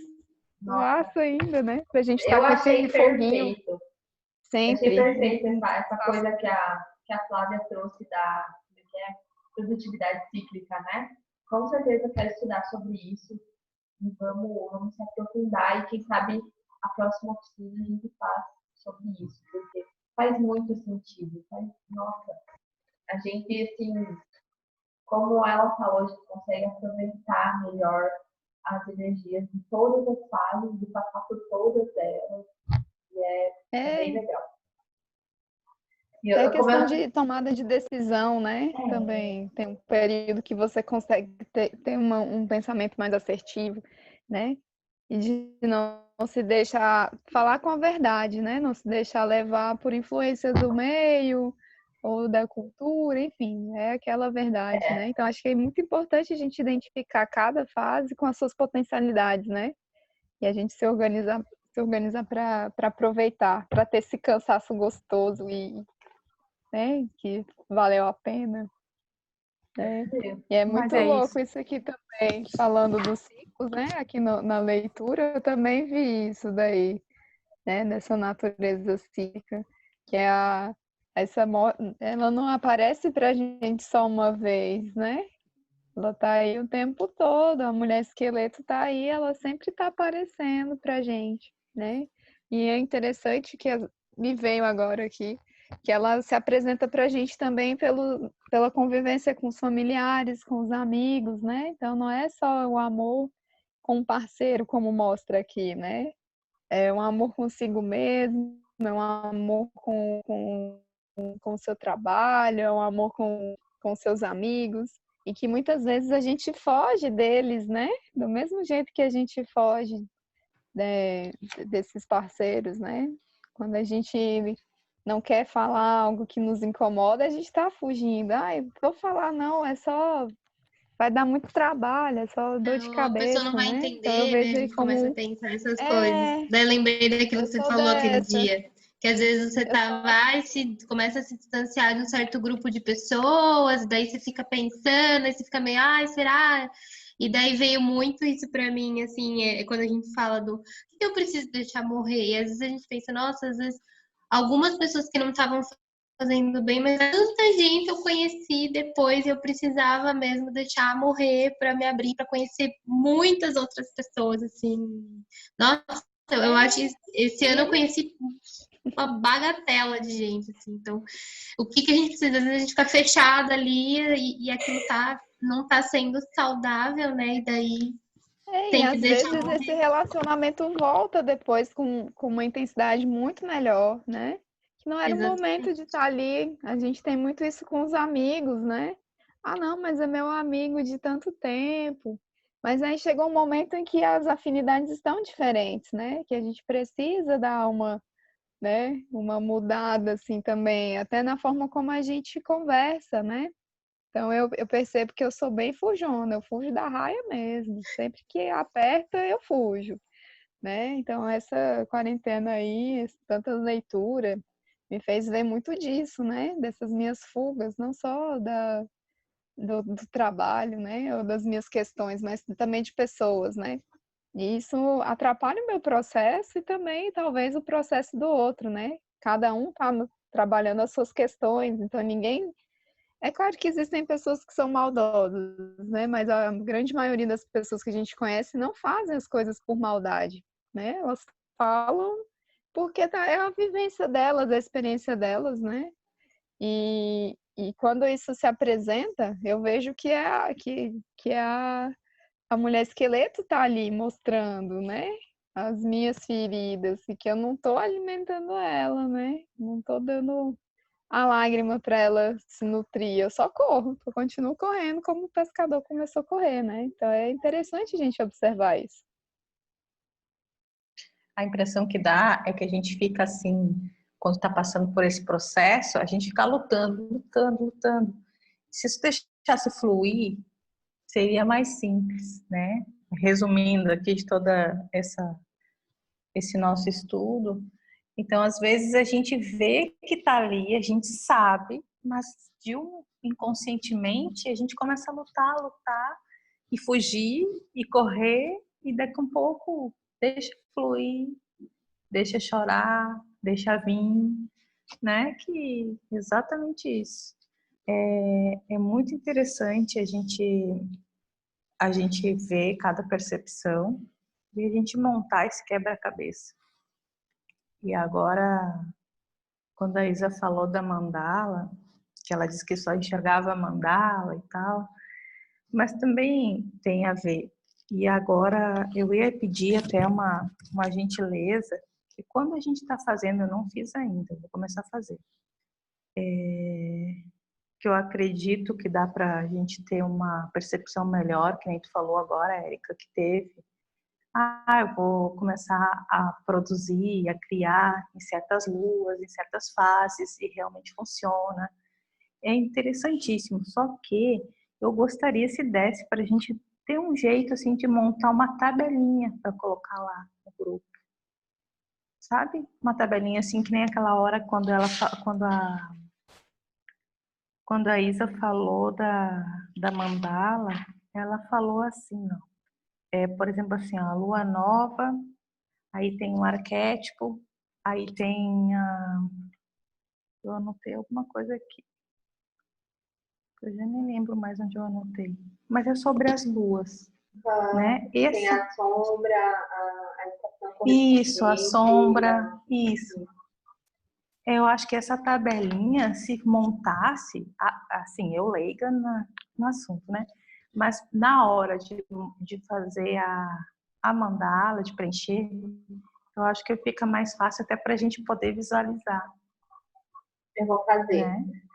Nossa, massa ainda, né? Pra gente estar eu com achei esse foguinho perfeito. Eu achei sempre. perfeito essa coisa que a Flávia trouxe da que é produtividade cíclica, né? Com certeza quero estudar sobre isso e vamos se aprofundar e quem sabe a próxima oficina a gente faz sobre isso, porque faz muito sentido. Nossa, a gente, assim, como ela falou, a gente consegue aproveitar melhor as energias de todas as fases, de passar por todas elas, e é bem legal. É questão de tomada de decisão, né? Também tem um período que você consegue ter um pensamento mais assertivo, né? E de não se deixar falar com a verdade, né? Não se deixar levar por influência do meio ou da cultura, enfim, é aquela verdade, né? Então, acho que é muito importante a gente identificar cada fase com as suas potencialidades, né? E a gente se organizar para aproveitar, para ter esse cansaço gostoso e, né, que valeu a pena. Né? E é muito louco isso aqui também, falando dos ciclos, né? Aqui na leitura eu também vi isso daí, né? Dessa natureza cíclica, que é ela não aparece pra gente só uma vez, né? Ela tá aí o tempo todo, a mulher esqueleto tá aí, ela sempre tá aparecendo pra gente, né? E é interessante que me veio agora aqui, que ela se apresenta pra gente também pela convivência com os familiares, com os amigos, né? Então não é só o amor com o parceiro, como mostra aqui, né? É um amor consigo mesmo, é um amor com o seu trabalho, é um amor com seus amigos, e que muitas vezes a gente foge deles, né? Do mesmo jeito que a gente foge desses parceiros, né? Quando a gente não quer falar algo que nos incomoda, a gente está fugindo. Ai, vou falar não, é só vai dar muito trabalho, é só dor de Não, a pessoa não cabeça, vai né? Então eu entender, né? A vejo aí gente começa a como pensar essas coisas. Daí eu lembrei daquilo eu que você sou falou aquele dessa. dia. Que às vezes você vai se começa a se distanciar de um certo grupo de pessoas, daí você fica pensando, aí você fica meio, ai, será? E daí veio muito isso pra mim, assim, quando a gente fala do que eu preciso deixar morrer. E às vezes a gente pensa, nossa, às vezes algumas pessoas que não estavam fazendo bem, mas tanta gente eu conheci depois e eu precisava mesmo deixar morrer para me abrir para conhecer muitas outras pessoas, assim. Nossa, eu acho que esse ano eu conheci uma bagatela de gente, assim. Então, o que a gente precisa? Às vezes a gente fica fechada ali e aquilo não tá sendo saudável, né? E daí E tem que às deixar vezes esse morrer. relacionamento volta depois com uma intensidade muito melhor, né? Que não era o momento de Exatamente. estar ali. A gente tem muito isso com os amigos, né? Ah, não, mas é meu amigo de tanto tempo. Mas aí chegou um momento em que as afinidades estão diferentes, né? Que a gente precisa dar uma mudada assim também, até na forma como a gente conversa, né? Então eu percebo que eu sou bem fujona, eu fujo da raia mesmo. Sempre que aperta, eu fujo, né? Então essa quarentena aí, tanta leitura, me fez ver muito disso, né? Dessas minhas fugas, não só do trabalho, né? Ou das minhas questões, mas também de pessoas, né? E isso atrapalha o meu processo e também talvez o processo do outro, né? Cada um tá trabalhando as suas questões, então ninguém. É claro que existem pessoas que são maldosas, né? Mas a grande maioria das pessoas que a gente conhece não fazem as coisas por maldade, né? Elas falam porque é a vivência delas, a experiência delas, né? E quando isso se apresenta, eu vejo que a mulher esqueleto tá ali mostrando, né? As minhas feridas e que eu não tô alimentando ela, né? Não tô dando a lágrima para ela se nutrir. Eu só corro, eu continuo correndo como o pescador começou a correr, né? Então é interessante a gente observar isso. A impressão que dá é que a gente fica assim, quando está passando por esse processo, a gente fica lutando, lutando, lutando. Se isso deixasse fluir, seria mais simples, né? Resumindo aqui de toda esse nosso estudo, então às vezes a gente vê que está ali, a gente sabe, mas inconscientemente a gente começa a lutar, lutar e fugir e correr e daqui a um pouco deixa fluir, deixa chorar, deixa vir, né? Que exatamente isso. É muito interessante a gente ver cada percepção e a gente montar esse quebra-cabeça. E agora, quando a Isa falou da mandala, que ela disse que só enxergava a mandala e tal, mas também tem a ver. E agora eu ia pedir até uma gentileza, que quando a gente está fazendo, eu não fiz ainda, vou começar a fazer. Que eu acredito que dá para a gente ter uma percepção melhor, que nem tu falou agora, Érica, que teve. Eu vou começar a produzir, a criar em certas luas, em certas fases, e realmente funciona. É interessantíssimo, só que eu gostaria, se desse, para a gente ter um jeito assim de montar uma tabelinha para colocar lá no grupo. Sabe? Uma tabelinha assim, que nem aquela hora quando a Isa falou da mandala, ela falou assim, ó. Por exemplo, assim, a lua nova, aí tem um arquétipo, aí tem eu anotei alguma coisa aqui. Eu já nem lembro mais onde eu anotei. Mas é sobre as luas, né? Tem a sombra, a estação Isso, a sombra, isso. Eu acho que essa tabelinha, se montasse, assim, eu leiga no assunto, né? Mas na hora de fazer a mandala, de preencher, eu acho que fica mais fácil até para a gente poder visualizar. Eu vou fazer.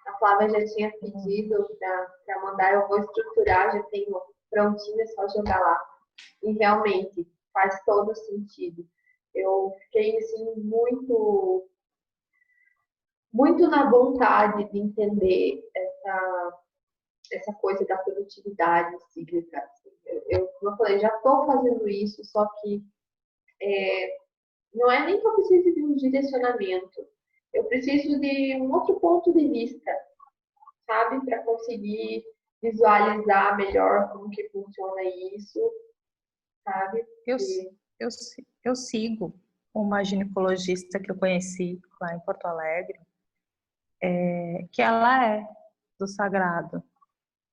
A Flávia já tinha pedido para mandar, eu vou estruturar, já tenho prontinho, é só jogar lá. E realmente faz todo sentido. Eu fiquei assim muito na vontade de entender essa coisa da produtividade cíclica. Como eu falei, já estou fazendo isso, só que não é nem que eu precise de um direcionamento. Eu preciso de um outro ponto de vista, sabe? Para conseguir visualizar melhor como que funciona isso, sabe? Eu sigo uma ginecologista que eu conheci lá em Porto Alegre, que ela é do sagrado.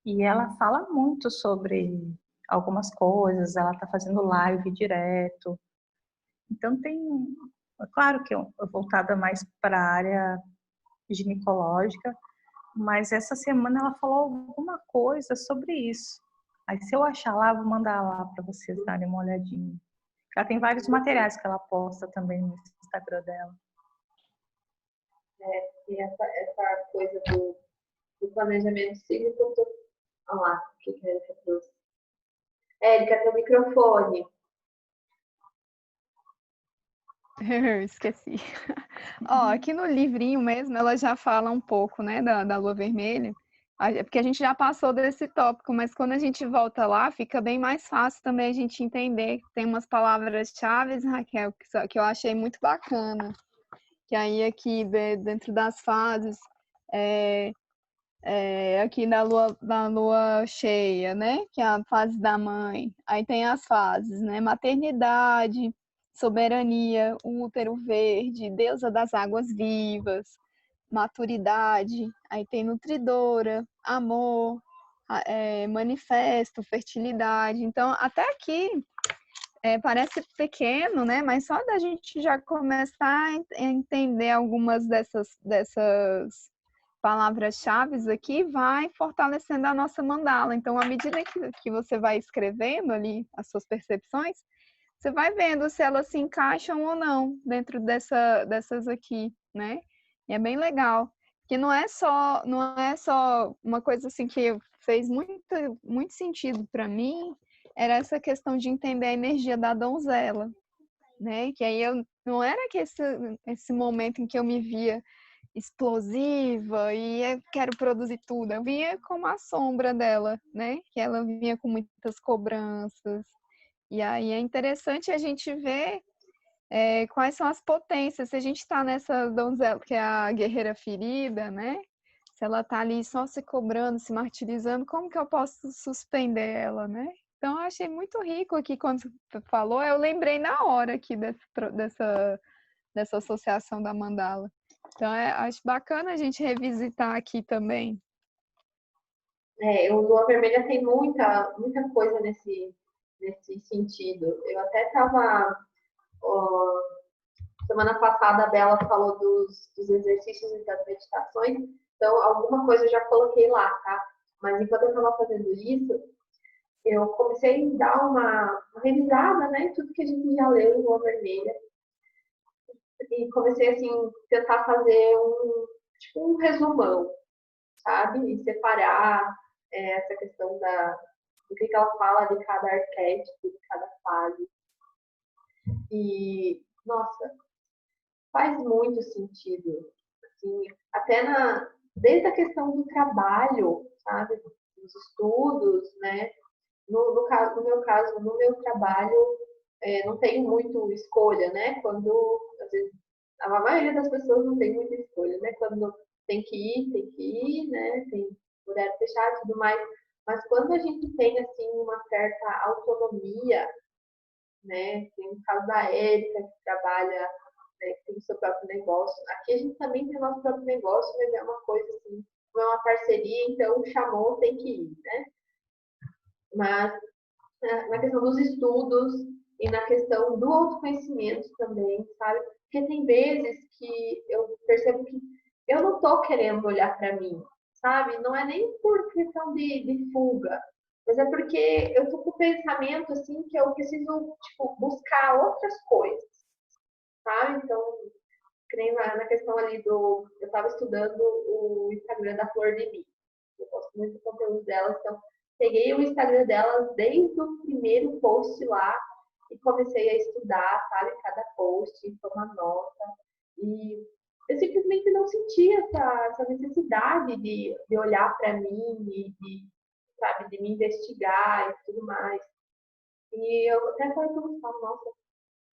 E ela fala muito sobre algumas coisas, ela está fazendo live direto. Então é claro que eu voltada mais para a área ginecológica, mas essa semana ela falou alguma coisa sobre isso. Aí se eu achar lá, eu vou mandar lá para vocês darem uma olhadinha. Ela tem vários materiais que ela posta também no Instagram dela. E essa coisa do planejamento cíclico, olha lá, o que a Érica trouxe. Érica, teu microfone. Esqueci. Aqui no livrinho mesmo, ela já fala um pouco, né, da lua vermelha, porque a gente já passou desse tópico, mas quando a gente volta lá, fica bem mais fácil também a gente entender. Tem umas palavras-chave, Raquel, que eu achei muito bacana, que aí aqui dentro das fases, aqui da lua cheia, né, que é a fase da mãe, aí tem as fases, né, maternidade, soberania, útero verde, deusa das águas vivas, maturidade, aí tem nutridora, amor, manifesto, fertilidade. Então, até aqui parece pequeno, né? Mas só da gente já começar a entender algumas dessas palavras-chave aqui vai fortalecendo a nossa mandala. Então, à medida que você vai escrevendo ali as suas percepções, você vai vendo se elas se encaixam ou não dentro dessas aqui, né? E é bem legal. que não é só uma coisa assim que fez muito sentido para mim, era essa questão de entender a energia da donzela, né? Que aí eu não era que esse momento em que eu me via explosiva e eu quero produzir tudo. Eu vinha como a sombra dela, né? Que ela vinha com muitas cobranças. E aí é interessante a gente ver quais são as potências. Se a gente está nessa donzela, que é a guerreira ferida, né? Se ela está ali só se cobrando, se martirizando, como que eu posso suspender ela, né? Então, eu achei muito rico aqui quando você falou. Eu lembrei na hora aqui dessa associação da mandala. Então, acho bacana a gente revisitar aqui também. O Lua Vermelha tem muita coisa nesse sentido. Eu até estava. Semana passada a Bela falou dos exercícios e das meditações, então alguma coisa eu já coloquei lá, tá? Mas enquanto eu estava fazendo isso, eu comecei a dar uma revisada, né, em tudo que a gente já leu em Lua Vermelha. E comecei, assim, tentar fazer um resumão, sabe? E separar essa questão do que ela fala de cada arquétipo, de cada fase. E, nossa, faz muito sentido. Assim, até desde a questão do trabalho, sabe? Dos estudos, né? No meu caso, no meu trabalho, não tenho muito escolha, né? Quando, às vezes, a maioria das pessoas não tem muita escolha, né? Quando tem que ir, né? Tem horário fechado e tudo mais. Mas quando a gente tem, assim, uma certa autonomia, né? Tem o caso da Érica, que trabalha, né, que tem o seu próprio negócio. Aqui a gente também tem o nosso próprio negócio, mas é uma coisa assim, não é uma parceria, então chamou, tem que ir, né? Mas na questão dos estudos e na questão do autoconhecimento também, sabe? Porque tem vezes que eu percebo que eu não tô querendo olhar para mim, sabe? Não é nem por questão de fuga, mas é porque eu tô com o pensamento assim que eu preciso, tipo, buscar outras coisas, sabe? Então, creio na questão ali eu estava estudando o Instagram da Flor de Lis. Eu gosto muito do conteúdo dela, então peguei o Instagram dela desde o primeiro post lá e comecei a estudar, sabe, cada post, tomar nota. E eu simplesmente não senti essa necessidade de olhar para mim sabe, de me investigar e tudo mais. E eu até falei para o Gustavo, nossa,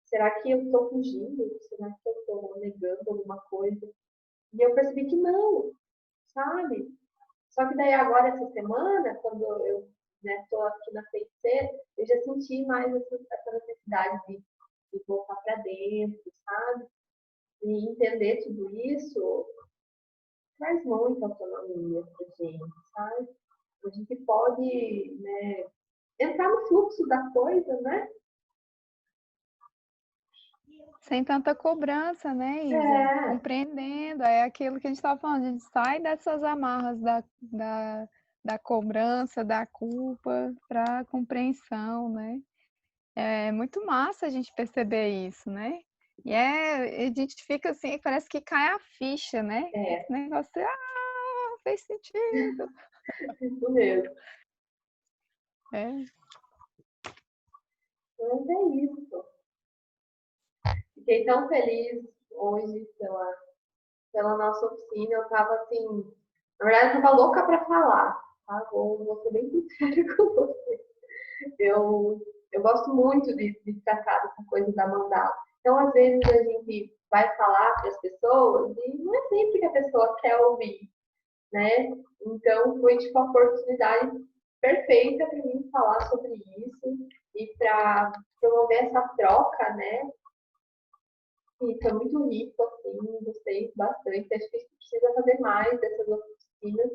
será que eu estou fugindo? Será que eu estou negando alguma coisa? E eu percebi que não, sabe? Só que daí agora, essa semana, quando eu estou aqui na feiticeira, eu já senti mais essa necessidade de voltar para dentro, sabe? E entender tudo isso traz muita autonomia para gente, sabe? A gente pode, né, entrar no fluxo da coisa, né? Sem tanta cobrança, né, Isa? Compreendendo, é aquilo que a gente estava falando, a gente sai dessas amarras da cobrança, da culpa, para a compreensão, né? É muito massa a gente perceber isso, né? E a gente fica assim, parece que cai a ficha, né? Esse negócio, fez sentido. Isso mesmo. É. Mas é isso. Fiquei tão feliz hoje pela nossa oficina. Eu tava assim, na verdade, eu tava louca para falar, tá? Vou ser bem sincera com você. Eu gosto muito de tratar dessa coisa da mandala. Então, às vezes, a gente vai falar para as pessoas e não é sempre que a pessoa quer ouvir, né? Então, foi tipo a oportunidade perfeita para mim falar sobre isso e para promover essa troca, né? E foi muito rico, assim, gostei bastante. Acho que a gente precisa fazer mais dessas oficinas.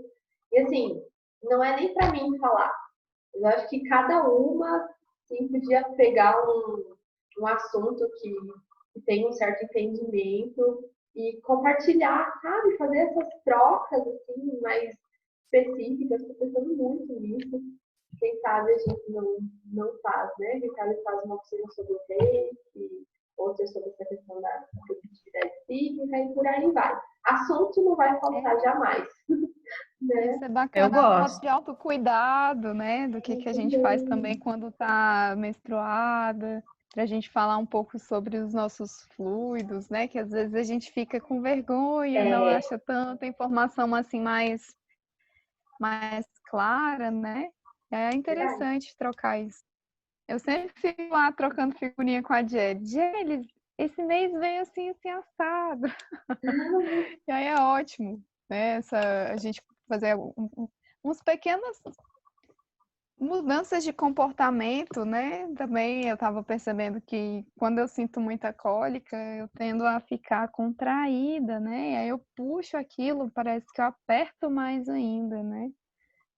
E, assim, não é nem para mim falar. Eu acho que cada uma, sim, podia pegar um assunto que tem um certo entendimento e compartilhar, sabe? Fazer essas trocas, assim, mais específicas. Estou pensando muito nisso. Quem sabe a gente não faz, né? Quem sabe faz uma oficina sobre o reiki, outras sobre essa questão da competitividade cívica e por aí vai. Assunto não vai faltar jamais. Né? Isso é bacana, Eu gosto. de autocuidado, né? Do que a gente faz também quando tá menstruada, pra gente falar um pouco sobre os nossos fluidos, né? Que às vezes a gente fica com vergonha, não acha tanta informação assim mais clara, né? É interessante trocar isso. Eu sempre fico lá trocando figurinha com a Jelly. Jelly, esse mês veio assim, assim, assado. E aí é ótimo, né? A gente fazer uns pequenas mudanças de comportamento, né? Também eu estava percebendo que quando eu sinto muita cólica, eu tendo a ficar contraída, né? E aí eu puxo aquilo, parece que eu aperto mais ainda, né?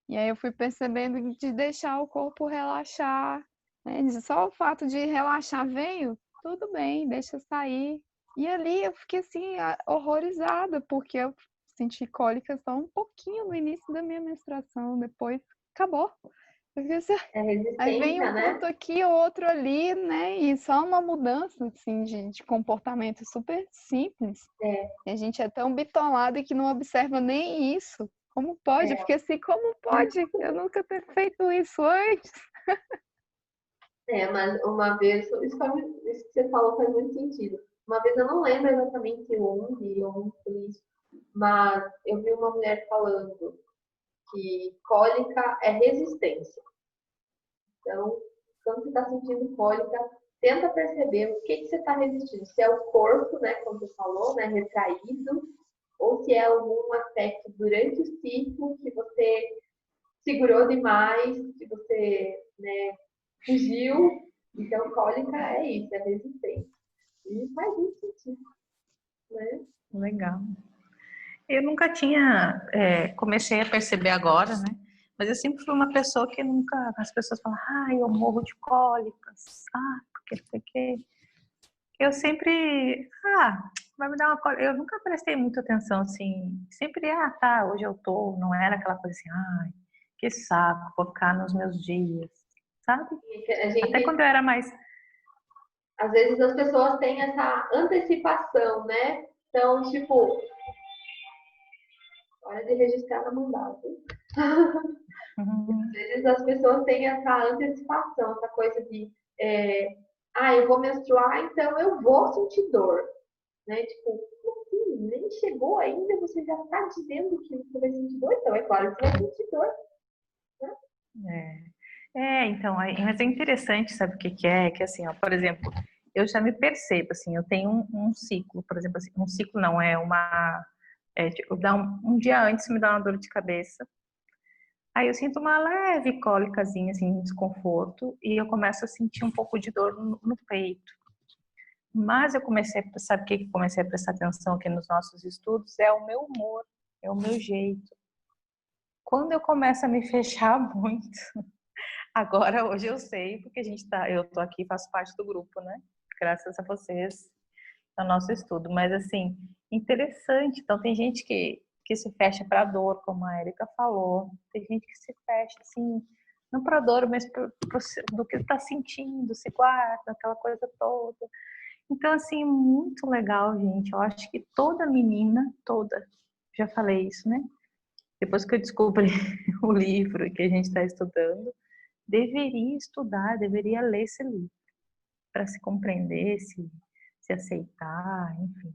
E aí eu fui percebendo de deixar o corpo relaxar, né? Só o fato de relaxar veio, tudo bem, deixa sair. E ali eu fiquei assim, horrorizada, porque eu senti cólica só um pouquinho no início da minha menstruação, depois acabou. Eu fiquei assim, É aí vem resistência, um né? ponto aqui, outro ali, né? E só uma mudança assim, de comportamento super simples. E a gente é tão bitolado que não observa nem isso. Como pode? Eu fiquei assim, como pode? Eu nunca ter feito isso antes. Mas uma vez, isso que você falou faz muito sentido. Uma vez eu não lembro exatamente onde ou foi isso, mas eu vi uma mulher falando que cólica é resistência. Então, quando você está sentindo cólica, tenta perceber o que você está resistindo. Se é o corpo, né, como você falou, né, retraído, ou se é algum aspecto durante o ciclo que você segurou demais, que você, né, fugiu. Então, cólica é isso, é resistência. E faz muito sentido, né? Legal. Eu nunca tinha, comecei a perceber agora, né? Mas eu sempre fui uma pessoa que nunca, as pessoas falam, eu morro de cólicas, porque sei que. Eu sempre, vai me dar uma cólica. Eu nunca prestei muita atenção, assim, sempre, tá, hoje eu tô, não era aquela coisa assim, que saco, vou ficar nos meus dias, sabe? Até quando eu era mais. Às vezes as pessoas têm essa antecipação, né? Então, tipo, hora de registrar na mandala. Às vezes as pessoas têm essa antecipação, essa coisa de eu vou menstruar, então eu vou sentir dor. Né? Tipo, assim, nem chegou ainda, você já está dizendo que você vai sentir dor, então é claro que você vai sentir dor. Né? Então, mas é interessante, sabe o que é? Que assim, por exemplo, eu já me percebo, assim, eu tenho um ciclo, por exemplo, assim, um ciclo não é uma. Tipo, um dia antes me dá uma dor de cabeça. Aí eu sinto uma leve cólicazinha, assim, desconforto, e eu começo a sentir um pouco de dor no peito. Mas eu sabe o que eu comecei a prestar atenção aqui nos nossos estudos? É o meu humor, é o meu jeito. Quando eu começo a me fechar muito, agora hoje eu sei, porque eu tô aqui, faço parte do grupo, né? Graças a vocês, no nosso estudo. Mas assim, interessante. Então tem gente que se fecha para dor, como a Erika falou. Tem gente que se fecha, assim, não para dor, mas do que está sentindo, se guarda, aquela coisa toda. Então, assim, muito legal, gente. Eu acho que toda menina, já falei isso, né? Depois que eu descobri o livro que a gente está estudando, deveria estudar, deveria ler esse livro para se compreender, se aceitar, enfim.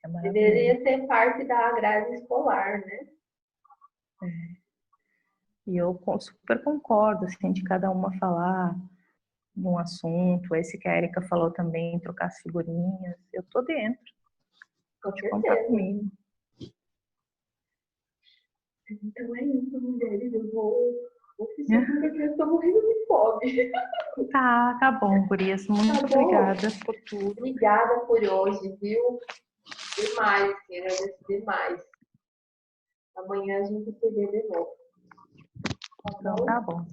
É maravilhoso. Deveria ser parte da grade escolar, né? E eu super concordo, assim, de cada uma falar de um assunto, esse que a Erika falou também, trocar as figurinhas, eu tô dentro. Pode contar comigo. Então é isso, mulheres, eu vou assistir porque eu tô morrendo de fome. Tá bom, gurias, muito obrigada por tudo. Obrigada por hoje, viu? Demais, agradeço demais. Amanhã a gente se vê de novo. Então tá bom.